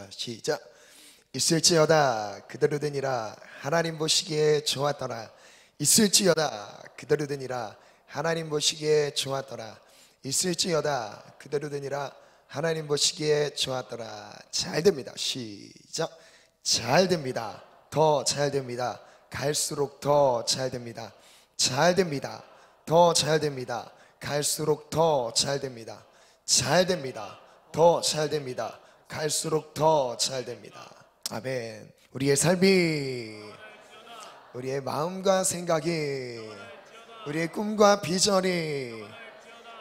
하겠습니다. 시작. 있을지어다 그대로 되니라 하나님 보시기에 좋았더라. 있을지어다 그대로 되니라 하나님 보시기에 좋았더라. 있을지어다 그대로 되니라 하나님 보시기에 좋았더라. 잘 됩니다. 시작. 잘 됩니다. 더 잘 됩니다. 갈수록 더 잘 됩니다. 잘 됩니다. 더 잘 됩니다. 갈수록 더 잘 됩니다. 잘 됩니다. 더 잘 됩니다. 갈수록 더 잘 됩니다. 아멘. 우리의 삶이, 우리의 마음과 생각이, 우리의 꿈과 비전이,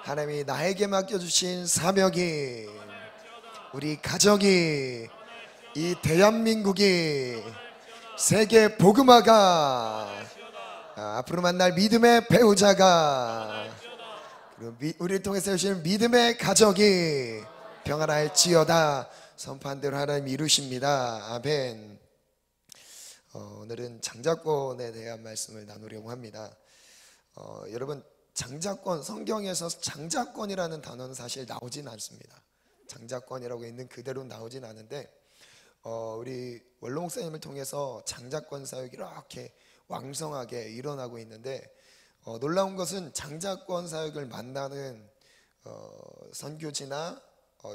하나님이 나에게 맡겨주신 사명이, 우리 가정이, 이 대한민국이 세계 복음화가, 앞으로 만날 믿음의 배우자가, 그리고 우리를 통해서 주시는 믿음의 가정이 평안할지어다 선포한 대로 하나님 이루십니다. 아멘. 오늘은 장자권에 대한 말씀을 나누려고 합니다. 여러분, 장자권, 성경에서 장자권이라는 단어는 사실 나오진 않습니다. 장자권이라고 있는 그대로 나오진 않은데, 우리 원로 목사님을 통해서 장자권 사역이 이렇게 왕성하게 일어나고 있는데, 놀라운 것은 장자권 사역을 만나는 선교지나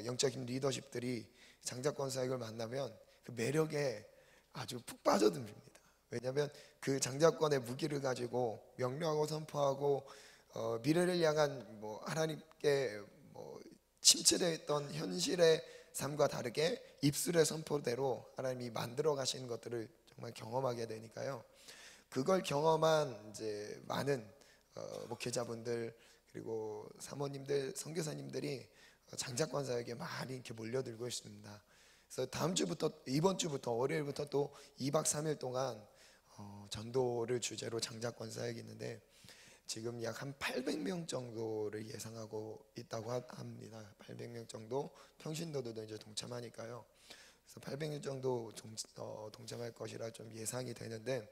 영적인 리더십들이 장자권 사역을 만나면 그 매력에 아주 푹 빠져듭니다. 왜냐하면 그 장자권의 무기를 가지고 명령하고 선포하고 미래를 향한 하나님께 침체되어 있던 현실의 삶과 다르게 입술의 선포대로 하나님이 만들어 가시는 것들을 정말 경험하게 되니까요. 그걸 경험한 이제 많은 목회자분들, 그리고 사모님들, 선교사님들이 장자권 사역에 많이 이렇게 몰려들고 있습니다. 그래서 다음 주부터, 이번 주부터, 월요일부터 또 2박 3일 동안 전도를 주제로 장자권 사역이 있는데, 지금 약 한 800명 정도를 예상하고 있다고 합니다. 800명 정도, 평신도들도 이제 동참하니까요. 그래서 800명 정도 동참할 것이라 좀 예상이 되는데,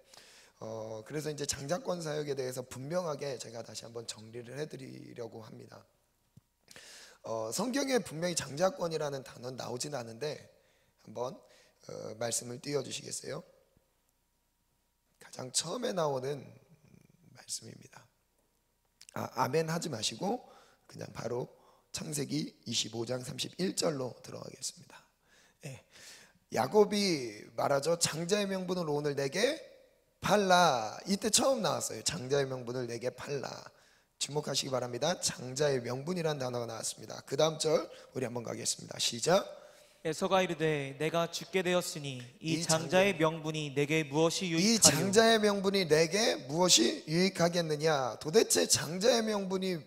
그래서 이제 장자권 사역에 대해서 분명하게 제가 다시 한번 정리를 해드리려고 합니다. 성경에 분명히 장자권이라는 단어는 나오진 않은데, 한번 말씀을 띄워주시겠어요? 가장 처음에 나오는 말씀입니다. 아멘 하지 마시고 그냥 바로 창세기 25장 31절로 들어가겠습니다. 야곱이 말하죠. 장자의 명분을 오늘 내게 팔라. 이때 처음 나왔어요. 장자의 명분을 내게 팔라. 주목하시기 바랍니다. 장자의 명분이라는 단어가 나왔습니다. 그 다음 절 우리 한번 가겠습니다. 시작. 에서가 이르되 내가 죽게 되었으니 이 장자의 명분이 내게 무엇이 유익하리요? 이 장자의 명분이 내게 무엇이 유익하겠느냐. 도대체 장자의 명분이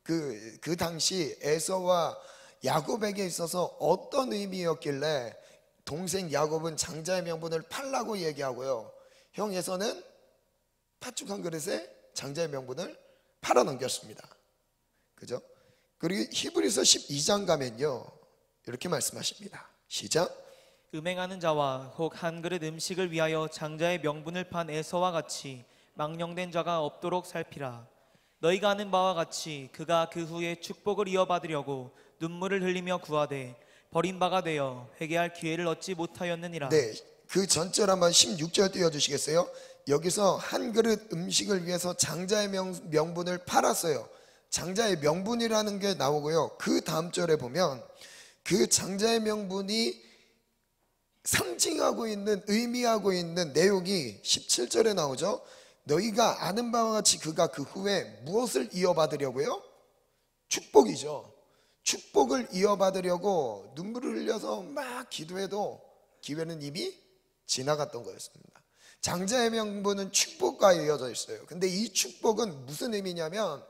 그 당시 에서와 야곱에게 있어서 어떤 의미였길래 동생 야곱은 장자의 명분을 팔라고 얘기하고요, 형 에서는 팥죽 한 그릇에 장자의 명분을 팔아 넘겼습니다. 그죠? 그리고 히브리서 12장 가면요, 이렇게 말씀하십니다. 시작. 음행하는 자와 혹 한 그릇 음식을 위하여 장자의 명분을 판 에서와 같이 망령된 자가 없도록 살피라. 너희가 아는 바와 같이 그가 그 후에 축복을 이어받으려고 눈물을 흘리며 구하되 버린 바가 되어 회개할 기회를 얻지 못하였느니라. 네, 그 전절 한번 16절 띄워주시겠어요? 여기서 한 그릇 음식을 위해서 장자의 명분을 팔았어요. 장자의 명분이라는 게 나오고요, 그 다음 절에 보면 그 장자의 명분이 상징하고 있는, 의미하고 있는 내용이 17절에 나오죠. 너희가 아는 바와 같이 그가 그 후에 무엇을 이어받으려고요? 축복이죠. 축복을 이어받으려고 눈물을 흘려서 막 기도해도 기회는 이미 지나갔던 거였습니다. 장자의 명분은 축복과 이어져 있어요. 근데 이 축복은 무슨 의미냐면,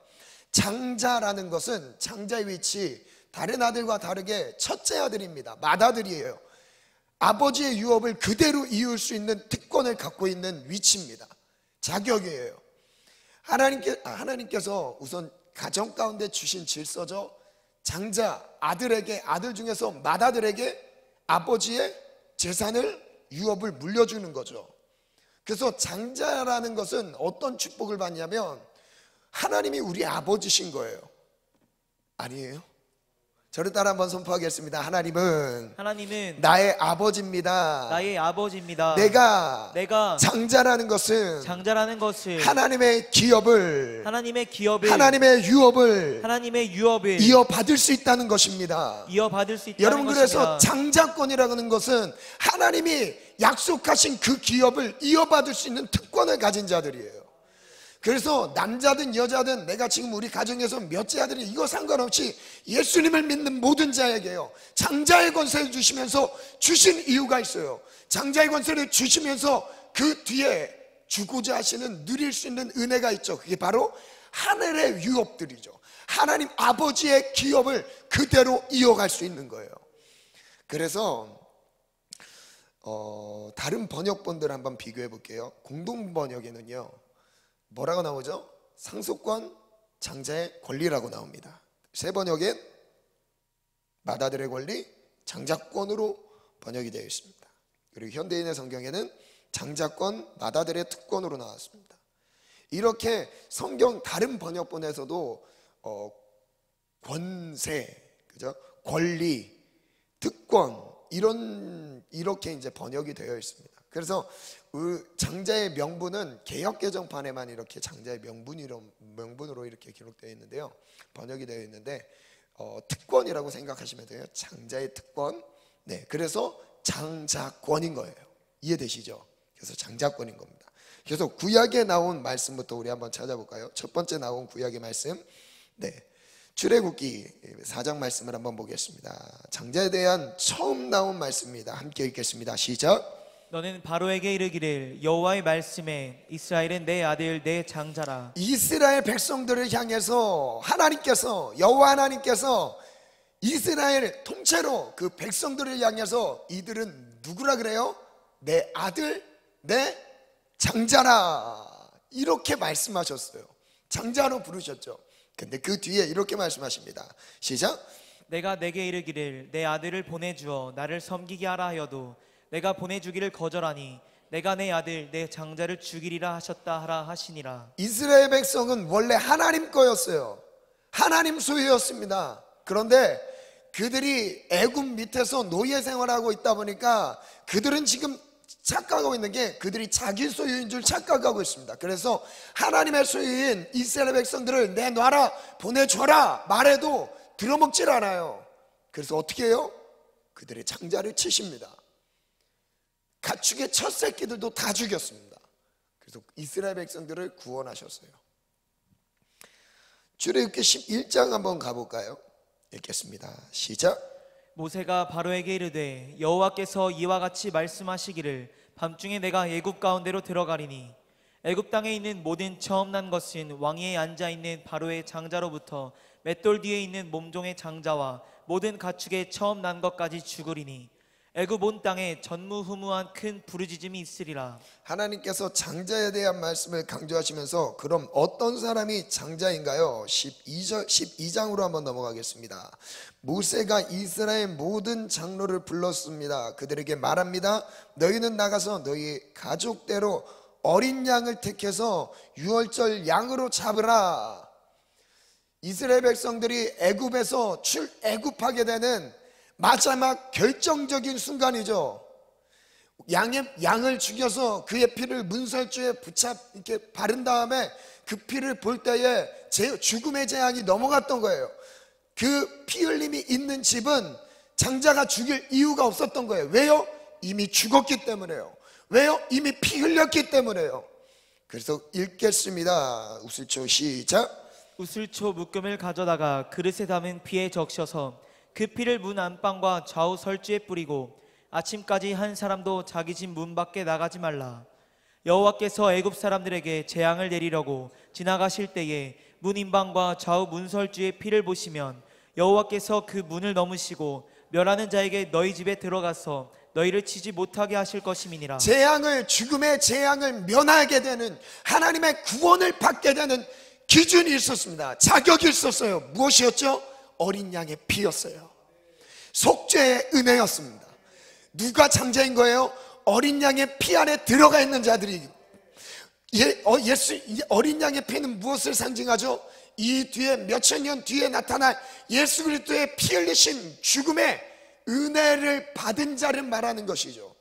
장자라는 것은 장자의 위치, 다른 아들과 다르게 첫째 아들입니다. 맏아들이에요. 아버지의 유업을 그대로 이을 수 있는 특권을 갖고 있는 위치입니다. 자격이에요. 하나님께서 우선 가정 가운데 주신 질서죠. 장자, 아들에게, 아들 중에서 맏아들에게 아버지의 재산을, 유업을 물려주는 거죠. 그래서 장자라는 것은 어떤 축복을 받냐면, 하나님이 우리 아버지신 거예요. 아니에요? 저를 따라 한번 선포하겠습니다. 하나님은 하나님은 나의 아버지입니다. 나의 아버지입니다. 내가 장자라는 것은 것을 하나님의 기업을 하나님의 유업을 이어받을 수 있다는 것입니다. 이어받을 수 있다는 여러분, 그래서 것입니다. 장자권이라는 것은 하나님이 약속하신 그 기업을 이어받을 수 있는 특권을 가진 자들이에요. 그래서 남자든 여자든 내가 지금 우리 가정에서 몇째 아들이 이거 상관없이 예수님을 믿는 모든 자에게요, 장자의 권세를 주시면서 주신 이유가 있어요. 장자의 권세를 주시면서 그 뒤에 주고자 하시는, 누릴 수 있는 은혜가 있죠. 그게 바로 하늘의 유업들이죠. 하나님 아버지의 기업을 그대로 이어갈 수 있는 거예요. 그래서 다른 번역본들 한번 비교해 볼게요. 공동 번역에는요, 뭐라고 나오죠? 상속권, 장자의 권리라고 나옵니다. 새 번역엔 맏아들의 권리, 장자권으로 번역이 되어 있습니다. 그리고 현대인의 성경에는 장자권, 맏아들의 특권으로 나왔습니다. 이렇게 성경 다른 번역본에서도 권세, 그죠? 권리, 특권, 이렇게 이제 번역이 되어 있습니다. 그래서 장자의 명분은 개역 개정판에만 이렇게 장자의 명분으로 이렇게 기록되어 있는데요, 번역이 되어 있는데 특권이라고 생각하시면 돼요. 장자의 특권. 네, 그래서 장자권인 거예요. 이해되시죠? 그래서 장자권인 겁니다. 그래서 구약에 나온 말씀부터 우리 한번 찾아볼까요? 첫 번째 나온 구약의 말씀, 네, 출애굽기 4장 말씀을 한번 보겠습니다. 장자에 대한 처음 나온 말씀입니다. 함께 읽겠습니다. 시작. 너는 바로에게 이르기를 여호와의 말씀에 이스라엘은 내 아들 내 장자라. 이스라엘 백성들을 향해서 여호와 하나님께서 이스라엘 통째로 그 백성들을 향해서 이들은 누구라 그래요? 내 아들 내 장자라, 이렇게 말씀하셨어요. 장자로 부르셨죠. 근데 그 뒤에 이렇게 말씀하십니다. 시작. 내가 내게 이르기를 내 아들을 보내주어 나를 섬기게 하라 하여도 내가 보내주기를 거절하니 내가 내 아들 내 장자를 죽이리라 하셨다 하라 하시니라. 이스라엘 백성은 원래 하나님 거였어요. 하나님 소유였습니다. 그런데 그들이 애굽 밑에서 노예 생활하고 있다 보니까 그들은 지금 착각하고 있는 게 그들이 자기 소유인 줄 착각하고 있습니다. 그래서 하나님의 소유인 이스라엘 백성들을 내놔라, 보내줘라 말해도 들어먹질 않아요. 그래서 어떻게 해요? 그들의 장자를 치십니다. 가축의 첫 새끼들도 다 죽였습니다. 그래서 이스라엘 백성들을 구원하셨어요. 출애굽기 11장 한번 가볼까요? 읽겠습니다. 시작. 모세가 바로에게 이르되 여호와께서 이와 같이 말씀하시기를 밤중에 내가 애굽 가운데로 들어가리니 애굽 땅에 있는 모든 처음 난 것은 왕위에 앉아 있는 바로의 장자로부터 맷돌 뒤에 있는 몸종의 장자와 모든 가축의 처음 난 것까지 죽으리니 애굽 온 땅에 전무후무한 큰 부르짖음이 있으리라. 하나님께서 장자에 대한 말씀을 강조하시면서 그럼 어떤 사람이 장자인가요? 12장으로 한번 넘어가겠습니다. 모세가 이스라엘 모든 장로를 불렀습니다. 그들에게 말합니다. 너희는 나가서 너희 가족대로 어린 양을 택해서 유월절 양으로 잡으라. 이스라엘 백성들이 애굽에서 출애굽하게 되는 마지막 결정적인 순간이죠. 양을 죽여서 그의 피를 문설주에 이렇게 바른 다음에 그 피를 볼 때에 죽음의 재앙이 넘어갔던 거예요. 그 피 흘림이 있는 집은 장자가 죽일 이유가 없었던 거예요. 왜요? 이미 죽었기 때문에요. 왜요? 이미 피 흘렸기 때문에요. 그래서 읽겠습니다. 우슬초 시작. 우슬초 묶음을 가져다가 그릇에 담은 피에 적셔서 그 피를 문 안방과 좌우 설주에 뿌리고 아침까지 한 사람도 자기 집 문 밖에 나가지 말라. 여호와께서 애굽 사람들에게 재앙을 내리려고 지나가실 때에 문 인방과 좌우 문설주의 피를 보시면 여호와께서 그 문을 넘으시고 멸하는 자에게 너희 집에 들어가서 너희를 치지 못하게 하실 것임이니라. 죽음의 재앙을 면하게 되는, 하나님의 구원을 받게 되는 기준이 있었습니다. 자격이 있었어요. 무엇이었죠? 어린 양의 피였어요. 속죄의 은혜였습니다. 누가 장자인 거예요? 어린 양의 피 안에 들어가 있는 자들이. 어린 양의 피는 무엇을 상징하죠? 이 뒤에 몇천 년 뒤에 나타날 예수 그리스도의 피 흘리신 죽음의 은혜를 받은 자를 말하는 것이죠.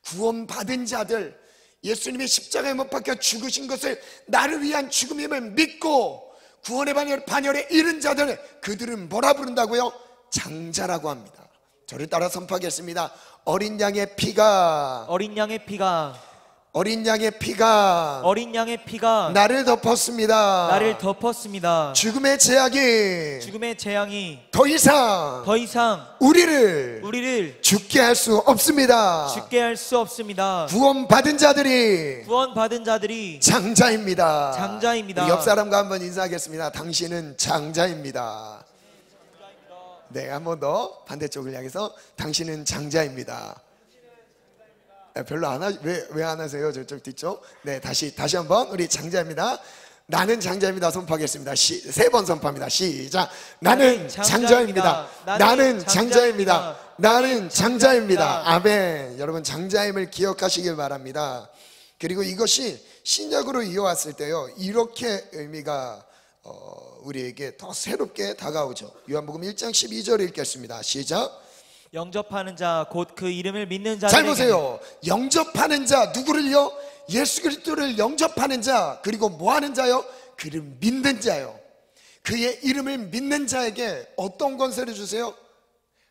구원받은 자들, 예수님이 십자가에 못 박혀 죽으신 것을 나를 위한 죽음임을 믿고 구원의 반열에 이른 자들, 그들은 뭐라 부른다고요? 장자라고 합니다. 저를 따라 선포하겠습니다. 어린 양의 피가 나를 덮었습니다. 죽음의 재앙이 더 이상 우리를 죽게 할 수 없습니다. 구원받은 자들이 장자입니다. 우리 옆 사람과 한번 인사하겠습니다. 당신은 장자입니다. 네, 한 번 더 반대쪽을 향해서 당신은 장자입니다. 별로 안 하죠. 왜 안 하세요? 저쪽 뒤쪽. 네, 다시 한번 우리 장자입니다. 나는 장자입니다. 선포하겠습니다. 세 번 선포합니다. 시작. 나는 장자입니다. 나는 장자입니다. 나는 장자입니다. 아멘. 여러분, 장자임을 기억하시길 바랍니다. 그리고 이것이 신약으로 이어왔을 때요, 이렇게 의미가 우리에게 더 새롭게 다가오죠. 요한복음 1장 12절 읽겠습니다. 시작. 영접하는 자, 곧 그 이름을 믿는 자들. 잘 보세요. 영접하는 자, 누구를요? 예수 그리스도를 영접하는 자, 그리고 뭐 하는 자요? 그를 믿는 자요. 그의 이름을 믿는 자에게 어떤 권세를 주세요?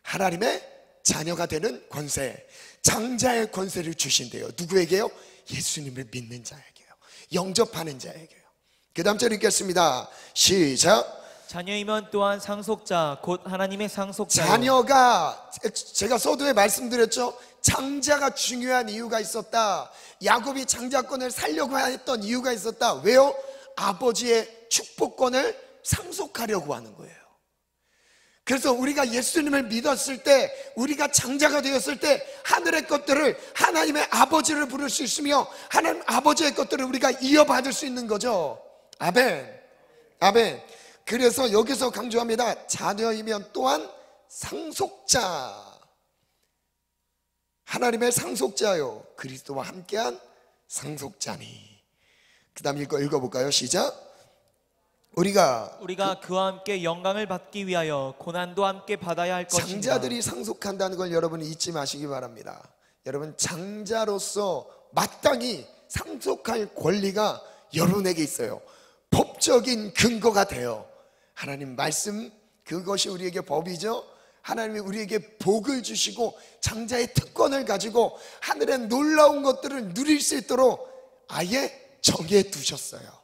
하나님의 자녀가 되는 권세, 장자의 권세를 주신대요. 누구에게요? 예수님을 믿는 자에게요. 영접하는 자에게요. 그 다음 절 읽겠습니다. 시작. 자녀이면 또한 상속자, 곧 하나님의 상속자. 자녀가, 제가 서두에 말씀드렸죠. 장자가 중요한 이유가 있었다. 야곱이 장자권을 살려고 했던 이유가 있었다. 왜요? 아버지의 축복권을 상속하려고 하는 거예요. 그래서 우리가 예수님을 믿었을 때, 우리가 장자가 되었을 때 하늘의 것들을, 하나님의 아버지를 부를 수 있으며 하나님 아버지의 것들을 우리가 이어받을 수 있는 거죠. 아멘. 아멘. 그래서 여기서 강조합니다. 자녀이면 또한 상속자, 하나님의 상속자요, 그리스도와 함께한 상속자니. 그 다음 읽어볼까요? 시작. 우리가 그와 함께 영광을 받기 위하여 고난도 함께 받아야 할 것입니다. 장자들이 상속한다는 걸 여러분이 잊지 마시기 바랍니다. 여러분, 장자로서 마땅히 상속할 권리가 여러분에게 있어요. 법적인 근거가 돼요. 하나님 말씀, 그것이 우리에게 법이죠. 하나님이 우리에게 복을 주시고 장자의 특권을 가지고 하늘의 놀라운 것들을 누릴 수 있도록 아예 정해 두셨어요.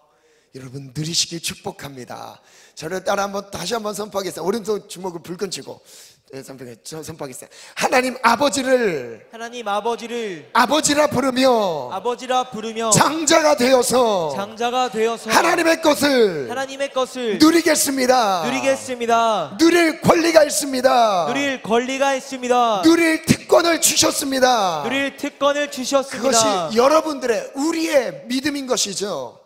여러분, 누리시길 축복합니다. 저를 따라 다시 한번 선포하겠습니다. 오른손 주먹을 불끈 쥐고 선포하겠습니다. 하나님 아버지를 아버지라 부르며 장자가 되어서 하나님의 것을 누리겠습니다. 누릴 권리가 있습니다. 누릴 특권을 주셨습니다. 그것이 여러분들의, 우리의 믿음인 것이죠.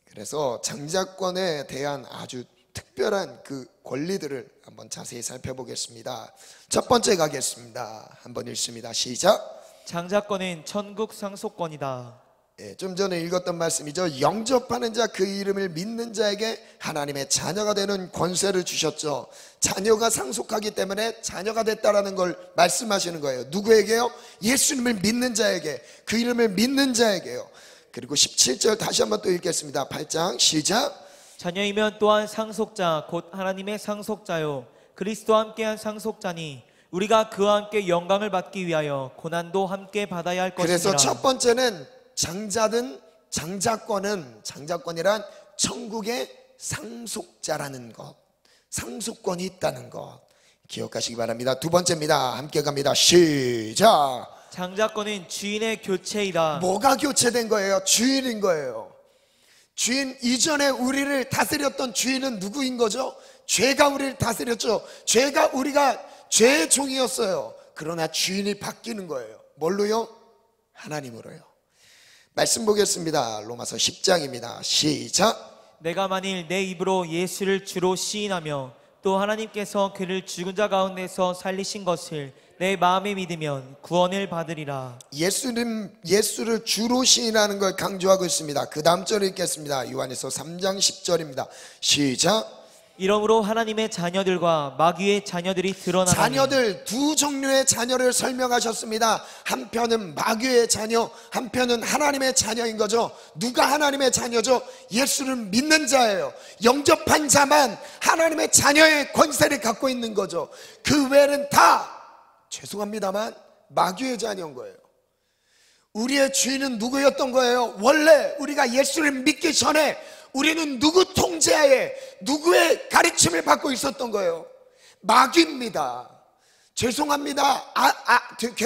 그래서 장자권에 대한 아주 특별한 그 권리들을 한번 자세히 살펴보겠습니다. 첫 번째 가겠습니다. 한번 읽습니다. 시작. 장자권은 천국 상속권이다. 좀 전에 읽었던 말씀이죠. 영접하는 자, 그 이름을 믿는 자에게 하나님의 자녀가 되는 권세를 주셨죠. 자녀가 상속하기 때문에 자녀가 됐다라는 걸 말씀하시는 거예요. 누구에게요? 예수님을 믿는 자에게, 그 이름을 믿는 자에게요. 그리고 17절 다시 한번 또 읽겠습니다. 8장 시작. 자녀이면 또한 상속자, 곧 하나님의 상속자요, 그리스도와 함께한 상속자니 우리가 그와 함께 영광을 받기 위하여 고난도 함께 받아야 할 것이니라. 그래서 첫 번째는 장자권이란 천국의 상속자라는 것, 상속권이 있다는 것 기억하시기 바랍니다. 두 번째입니다. 함께 갑니다. 시작. 장자권은 주인의 교체이다. 뭐가 교체된 거예요? 주인인 거예요. 주인, 이전에 우리를 다스렸던 주인은 누구인 거죠? 죄가 우리를 다스렸죠. 우리가 죄의 종이었어요. 그러나 주인이 바뀌는 거예요. 뭘로요? 하나님으로요. 말씀 보겠습니다. 로마서 10장입니다. 시작. 내가 만일 내 입으로 예수를 주로 시인하며 또 하나님께서 그를 죽은 자 가운데서 살리신 것을 내 마음에 믿으면 구원을 받으리라. 예수를 주로 시인하는 걸 강조하고 있습니다. 그 다음 절을 읽겠습니다. 요한에서 3장 10절입니다. 시작. 이러므로 하나님의 자녀들과 마귀의 자녀들이 드러나니 자녀들, 두 종류의 자녀를 설명하셨습니다. 한편은 마귀의 자녀, 한편은 하나님의 자녀인 거죠. 누가 하나님의 자녀죠? 예수를 믿는 자예요. 영접한 자만 하나님의 자녀의 권세를 갖고 있는 거죠. 그 외에는 다 죄송합니다만 마귀의 자녀인 거예요. 우리의 주인은 누구였던 거예요? 원래 우리가 예수를 믿기 전에 우리는 누구 통제하에 누구의 가르침을 받고 있었던 거예요? 마귀입니다. 죄송합니다.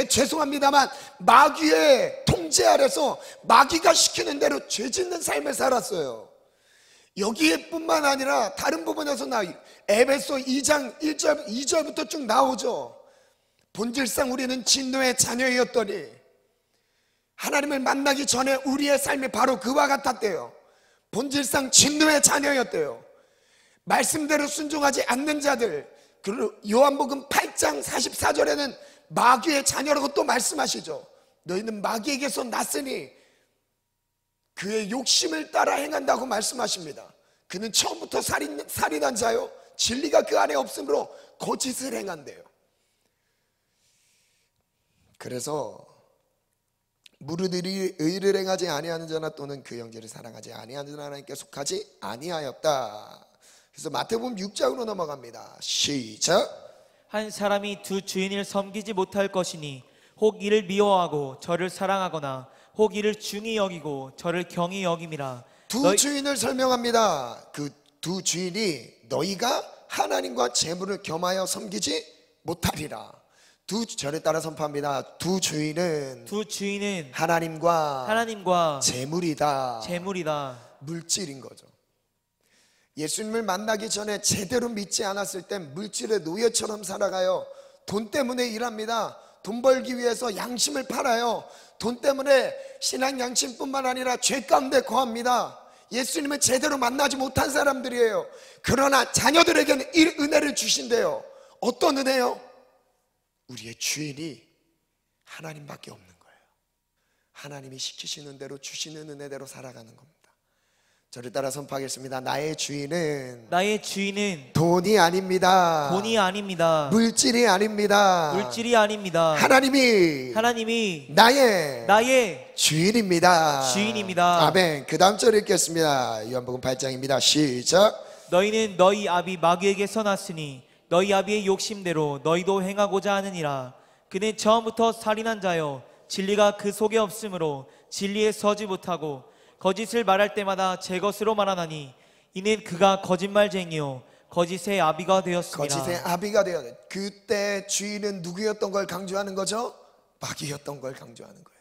죄송합니다만 마귀의 통제 아래서 마귀가 시키는 대로 죄 짓는 삶을 살았어요. 여기에 뿐만 아니라 다른 부분에서 에베소 2장 1절 2절부터 쭉 나오죠. 본질상 우리는 진노의 자녀였더니 하나님을 만나기 전에 우리의 삶이 바로 그와 같았대요. 본질상 진노의 자녀였대요. 말씀대로 순종하지 않는 자들, 그리고 요한복음 8장 44절에는 마귀의 자녀라고 또 말씀하시죠. 너희는 마귀에게서 났으니 그의 욕심을 따라 행한다고 말씀하십니다. 그는 처음부터 살인한 자요, 진리가 그 안에 없으므로 거짓을 행한대요. 그래서 무릇 의를 행하지 아니하는 자나 또는 그 형제를 사랑하지 아니하는 자나 하나님께 속하지 아니하였다. 그래서 마태복음 6장으로 넘어갑니다. 시작. 한 사람이 두 주인을 섬기지 못할 것이니 혹 이를 미워하고 저를 사랑하거나 혹 이를 중히 여기고 저를 경히 여김이라. 두 주인을 설명합니다. 그 두 주인이 너희가 하나님과 재물을 겸하여 섬기지 못하리라. 저를 따라 선포합니다. 두 주인은 하나님과 재물이다. 물질인 거죠. 예수님을 만나기 전에 제대로 믿지 않았을 땐 물질의 노예처럼 살아가요. 돈 때문에 일합니다. 돈 벌기 위해서 양심을 팔아요. 돈 때문에 신앙 양심뿐만 아니라 죄 가운데 거합니다. 예수님을 제대로 만나지 못한 사람들이에요. 그러나 자녀들에게는 이 은혜를 주신대요. 어떤 은혜요? 우리의 주인이 하나님밖에 없는 거예요. 하나님이 시키시는 대로 주시는 은혜대로 살아가는 겁니다. 저를 따라 선포하겠습니다. 나의 주인은 돈이 아닙니다. 물질이 아닙니다. 하나님이 나의 주인입니다. 아멘. 그 다음 절 읽겠습니다. 요한복음 8장입니다. 시작. 너희는 너희 아비 마귀에게서 났으니 너희 아비의 욕심대로 너희도 행하고자 하느니라. 그는 처음부터 살인한 자요 진리가 그 속에 없으므로 진리에 서지 못하고 거짓을 말할 때마다 제 것으로 말하나니 이는 그가 거짓말쟁이요 거짓의 아비가 되었습니다. 거짓의 아비가 되었네. 그때 주인은 누구였던 걸 강조하는 거죠? 마귀였던 걸 강조하는 거예요.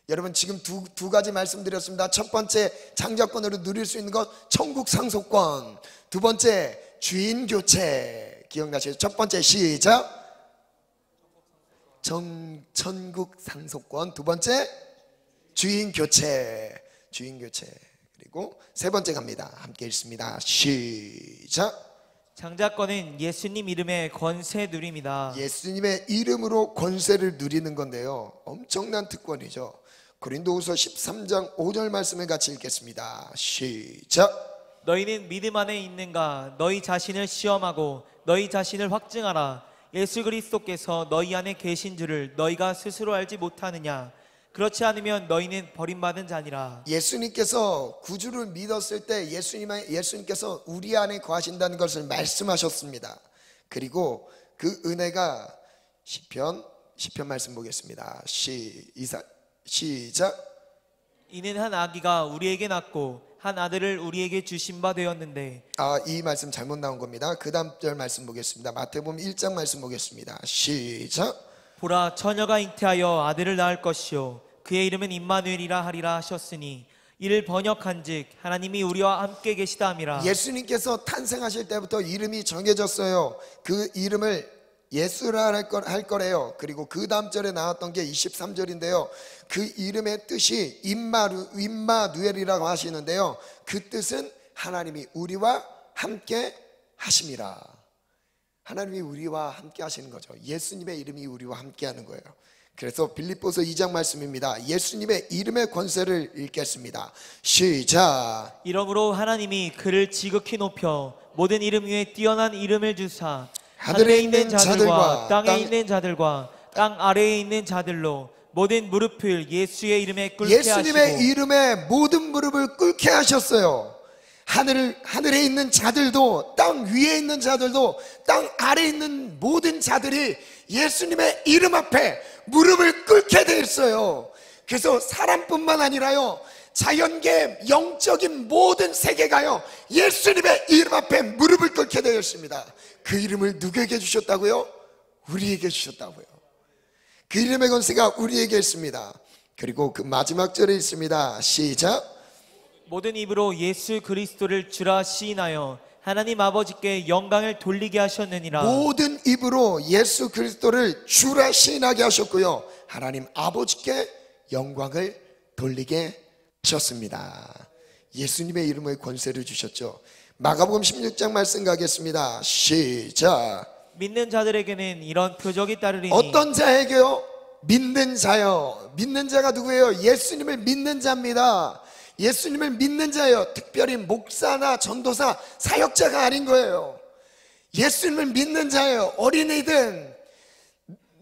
여러분 지금 두 가지 말씀드렸습니다. 첫 번째 장자권으로 누릴 수 있는 것 천국 상속권, 두 번째 주인 교체. 기억나시죠? 첫 번째 시작. 천국 상속권, 두 번째 주인 교체. 그리고 세 번째 갑니다. 함께 읽습니다. 시작. 장자권은 예수님 이름의 권세 누림이다. 예수님의 이름으로 권세를 누리는 건데요, 엄청난 특권이죠. 고린도후서 13장 5절 말씀을 같이 읽겠습니다. 시작. 너희는 믿음 안에 있는가? 너희 자신을 시험하고 너희 자신을 확증하라. 예수 그리스도께서 너희 안에 계신 줄을 너희가 스스로 알지 못하느냐? 그렇지 않으면 너희는 버림받은 자니라. 예수님께서 구주를 믿었을 때 예수님께서 우리 안에 거하신다는 것을 말씀하셨습니다. 그리고 그 은혜가 시편 말씀 보겠습니다. 시작. 이는 한 아기가 우리에게 낳고 한 아들을 우리에게 주신 바 되었는데. 이 말씀 잘못 나온 겁니다. 그 다음 절 말씀 보겠습니다. 마태복음 1장 말씀 보겠습니다. 시작. 보라, 처녀가 잉태하여 아들을 낳을 것이요 그의 이름은 임마누엘이라 하리라 하셨으니 이를 번역한즉 하나님이 우리와 함께 계시다 함이라. 예수님께서 탄생하실 때부터 이름이 정해졌어요. 그 이름을 예수라 할 거래요. 그리고 그 다음 절에 나왔던 게 23절인데요 그 이름의 뜻이 임마누엘이라고 하시는데요 그 뜻은 하나님이 우리와 함께 하심이라. 하나님이 우리와 함께 하시는 거죠. 예수님의 이름이 우리와 함께 하는 거예요. 그래서 빌립보서 2장 말씀입니다. 예수님의 이름의 권세를 읽겠습니다. 시작. 이러므로 하나님이 그를 지극히 높여 모든 이름 위에 뛰어난 이름을 주사 하늘에 있는 자들과 땅에 있는 자들과 땅 아래에 있는 자들로 모든 무릎을 예수의 이름에 꿇게 예수님의 하시고 이름에 모든 무릎을 꿇게 하셨어요. 하늘에 있는 자들도, 땅 위에 있는 자들도, 땅 아래에 있는 모든 자들이 예수님의 이름 앞에 무릎을 꿇게 돼 있어요. 그래서 사람뿐만 아니라요, 자연계 영적인 모든 세계가요 예수님의 이름 앞에 무릎을 꿇게 되어 있습니다. 그 이름을 누구에게 주셨다고요? 우리에게 주셨다고요. 그 이름의 권세가 우리에게 있습니다. 그리고 그 마지막 절에 있습니다. 시작. 모든 입으로 예수 그리스도를 주라 시인하여 하나님 아버지께 영광을 돌리게 하셨느니라. 모든 입으로 예수 그리스도를 주라 시인하게 하셨고요, 하나님 아버지께 영광을 돌리게 하셨습니다. 예수님의 이름의 권세를 주셨죠. 마가복음 16장 말씀 가겠습니다. 시작. 믿는 자들에게는 이런 표적이 따르리니. 어떤 자에게요? 믿는 자요. 믿는 자가 누구예요? 예수님을 믿는 자입니다. 예수님을 믿는 자예요. 특별히 목사나 전도사, 사역자가 아닌 거예요. 예수님을 믿는 자예요. 어린이든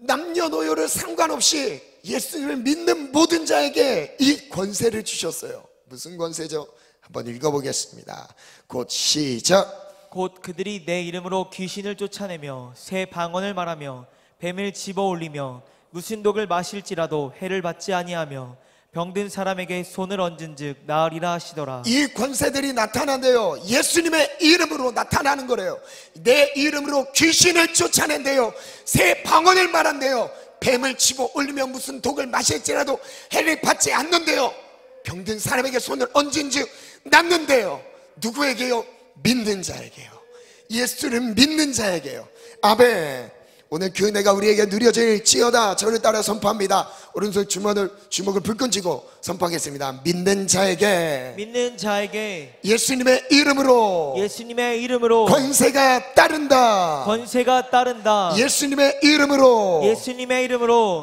남녀노소를 상관없이 예수님을 믿는 모든 자에게 이 권세를 주셨어요. 무슨 권세죠? 한번 읽어보겠습니다. 곧 시작. 곧 그들이 내 이름으로 귀신을 쫓아내며 새 방언을 말하며 뱀을 집어올리며 무슨 독을 마실지라도 해를 받지 아니하며 병든 사람에게 손을 얹은즉 나으리라 하시더라. 이 권세들이 나타난대요. 예수님의 이름으로 나타나는 거래요. 내 이름으로 귀신을 쫓아낸대요. 새 방언을 말한대요. 뱀을 집어 올리면 무슨 독을 마실지라도 해를 받지 않는데요. 병든 사람에게 손을 얹은즉 낫는데요. 누구에게요? 믿는 자에게요. 예수를 믿는 자에게요. 아멘. 오늘 그 은혜가 우리에게 누려질지어다. 저를 따라 선포합니다. 오른손 주먹을 불끈 쥐고 선포하겠습니다. 믿는 자에게 예수님의 이름으로 권세가 따른다. 예수님의 이름으로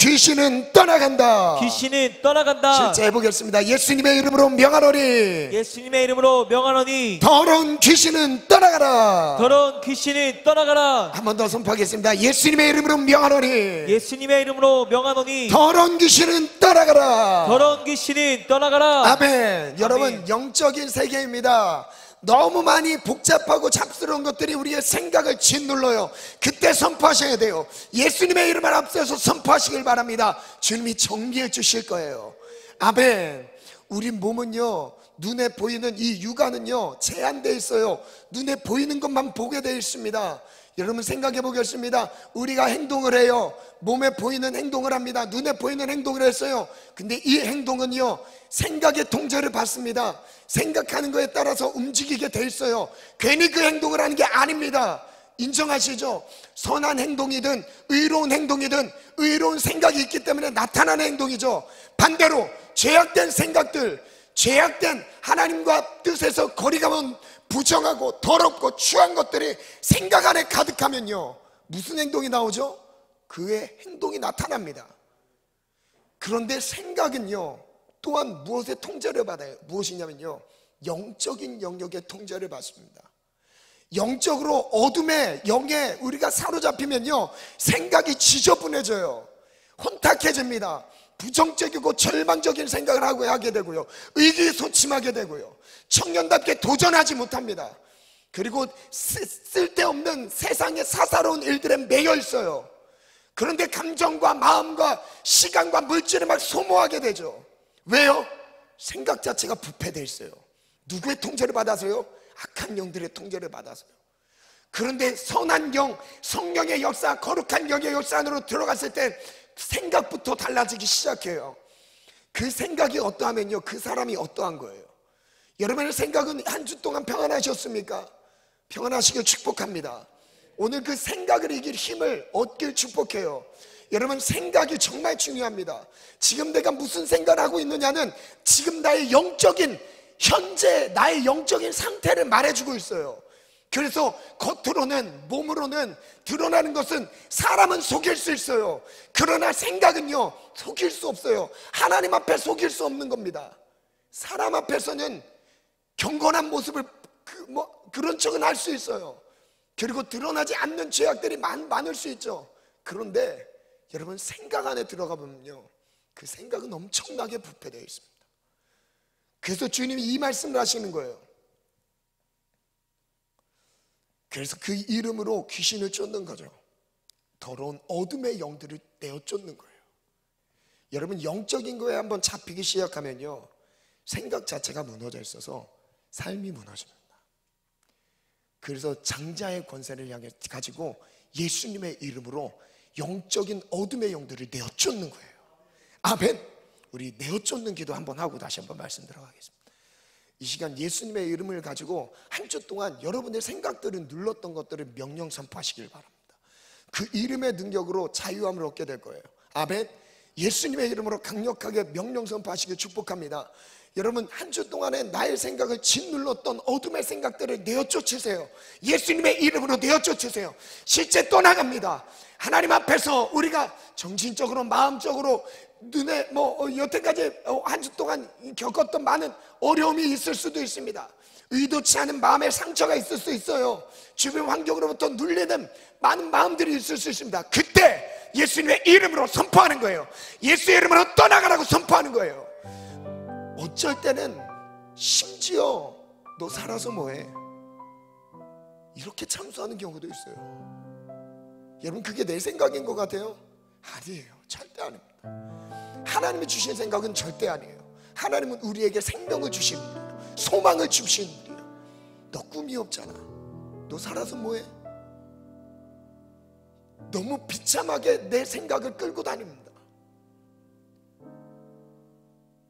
귀신은 떠나간다. 실제 해보겠습니다. 예수님의 이름으로 명하노니 더러운 귀신은 떠나가라. 한 번 더 선포하겠습니다. 예수님의 이름으로 명하노니 더러운 귀신은 떠나가라. 아멘. 여러분, 영적인 세계입니다. 너무 많이 복잡하고 잡스러운 것들이 우리의 생각을 짓눌러요. 그때 선포하셔야 돼요. 예수님의 이름을 앞세워서 선포하시길 바랍니다. 주님이 정리해 주실 거예요. 아멘. 우리 몸은요, 눈에 보이는 이 육안은요 제한되어 있어요. 눈에 보이는 것만 보게 되어 있습니다. 여러분 생각해 보겠습니다. 우리가 행동을 해요. 몸에 보이는 행동을 합니다. 눈에 보이는 행동을 했어요. 근데 이 행동은요 생각의 통제를 받습니다. 생각하는 거에 따라서 움직이게 돼 있어요. 괜히 그 행동을 하는 게 아닙니다. 인정하시죠? 선한 행동이든 의로운 행동이든 의로운 생각이 있기 때문에 나타나는 행동이죠. 반대로 죄악된 생각들, 죄악된 하나님과 뜻에서 거리가 먼 부정하고 더럽고 추한 것들이 생각 안에 가득하면요 무슨 행동이 나오죠? 그의 행동이 나타납니다. 그런데 생각은요 또한 무엇의 통제를 받아요? 무엇이냐면요 영적인 영역의 통제를 받습니다. 영적으로 어둠의 영에 우리가 사로잡히면요 생각이 지저분해져요. 혼탁해집니다. 부정적이고 절망적인 생각을 하게 되고요, 의기소침하게 되고요, 청년답게 도전하지 못합니다. 그리고 쓸데없는 세상의 사사로운 일들에 매여 있어요. 그런데 감정과 마음과 시간과 물질을 막 소모하게 되죠. 왜요? 생각 자체가 부패되어 있어요. 누구의 통제를 받아서요? 악한 영들의 통제를 받아서요. 그런데 선한 영, 성령의 역사, 거룩한 영의 역사 안으로 들어갔을 때 생각부터 달라지기 시작해요. 그 생각이 어떠하면요 그 사람이 어떠한 거예요. 여러분의 생각은 한 주 동안 평안하셨습니까? 평안하시길 축복합니다. 오늘 그 생각을 이길 힘을 얻길 축복해요. 여러분 생각이 정말 중요합니다. 지금 내가 무슨 생각을 하고 있느냐는 지금 나의 영적인 현재 나의 영적인 상태를 말해주고 있어요. 그래서 겉으로는, 몸으로는 드러나는 것은 사람은 속일 수 있어요. 그러나 생각은요, 속일 수 없어요. 하나님 앞에 속일 수 없는 겁니다. 사람 앞에서는 경건한 모습을 그런 척은 할 수 있어요. 그리고 드러나지 않는 죄악들이 많을 수 있죠. 그런데 여러분, 생각 안에 들어가 보면요, 그 생각은 엄청나게 부패되어 있습니다. 그래서 주님이 이 말씀을 하시는 거예요. 그래서 그 이름으로 귀신을 쫓는 거죠. 더러운 어둠의 영들을 내어 쫓는 거예요. 여러분, 영적인 거에 한번 잡히기 시작하면요, 생각 자체가 무너져 있어서 삶이 무너집니다. 그래서 장자의 권세를 가지고 예수님의 이름으로 영적인 어둠의 영들을 내어 쫓는 거예요. 아멘. 우리 내어 쫓는 기도 한번 하고 다시 한번 말씀 들어가겠습니다. 이 시간 예수님의 이름을 가지고 한 주 동안 여러분의 생각들을 눌렀던 것들을 명령 선포하시길 바랍니다. 그 이름의 능력으로 자유함을 얻게 될 거예요. 아멘. 예수님의 이름으로 강력하게 명령 선포하시길 축복합니다. 여러분, 한 주 동안에 나의 생각을 짓눌렀던 어둠의 생각들을 내어 쫓으세요. 예수님의 이름으로 내어 쫓으세요. 실제 떠나갑니다. 하나님 앞에서 우리가 정신적으로, 마음적으로, 눈에 여태까지 한 주 동안 겪었던 많은 어려움이 있을 수도 있습니다. 의도치 않은 마음의 상처가 있을 수 있어요. 주변 환경으로부터 눌리는 많은 마음들이 있을 수 있습니다. 그때 예수님의 이름으로 선포하는 거예요. 예수의 이름으로 떠나가라고 선포하는 거예요. 어쩔 때는 심지어 너 살아서 뭐해? 이렇게 참소하는 경우도 있어요. 여러분, 그게 내 생각인 것 같아요? 아니에요. 절대 아닙니다. 하나님이 주신 생각은 절대 아니에요. 하나님은 우리에게 생명을 주신 분이에요. 소망을 주신 분이에요. 너 꿈이 없잖아. 너 살아서 뭐해? 너무 비참하게 내 생각을 끌고 다닙니다.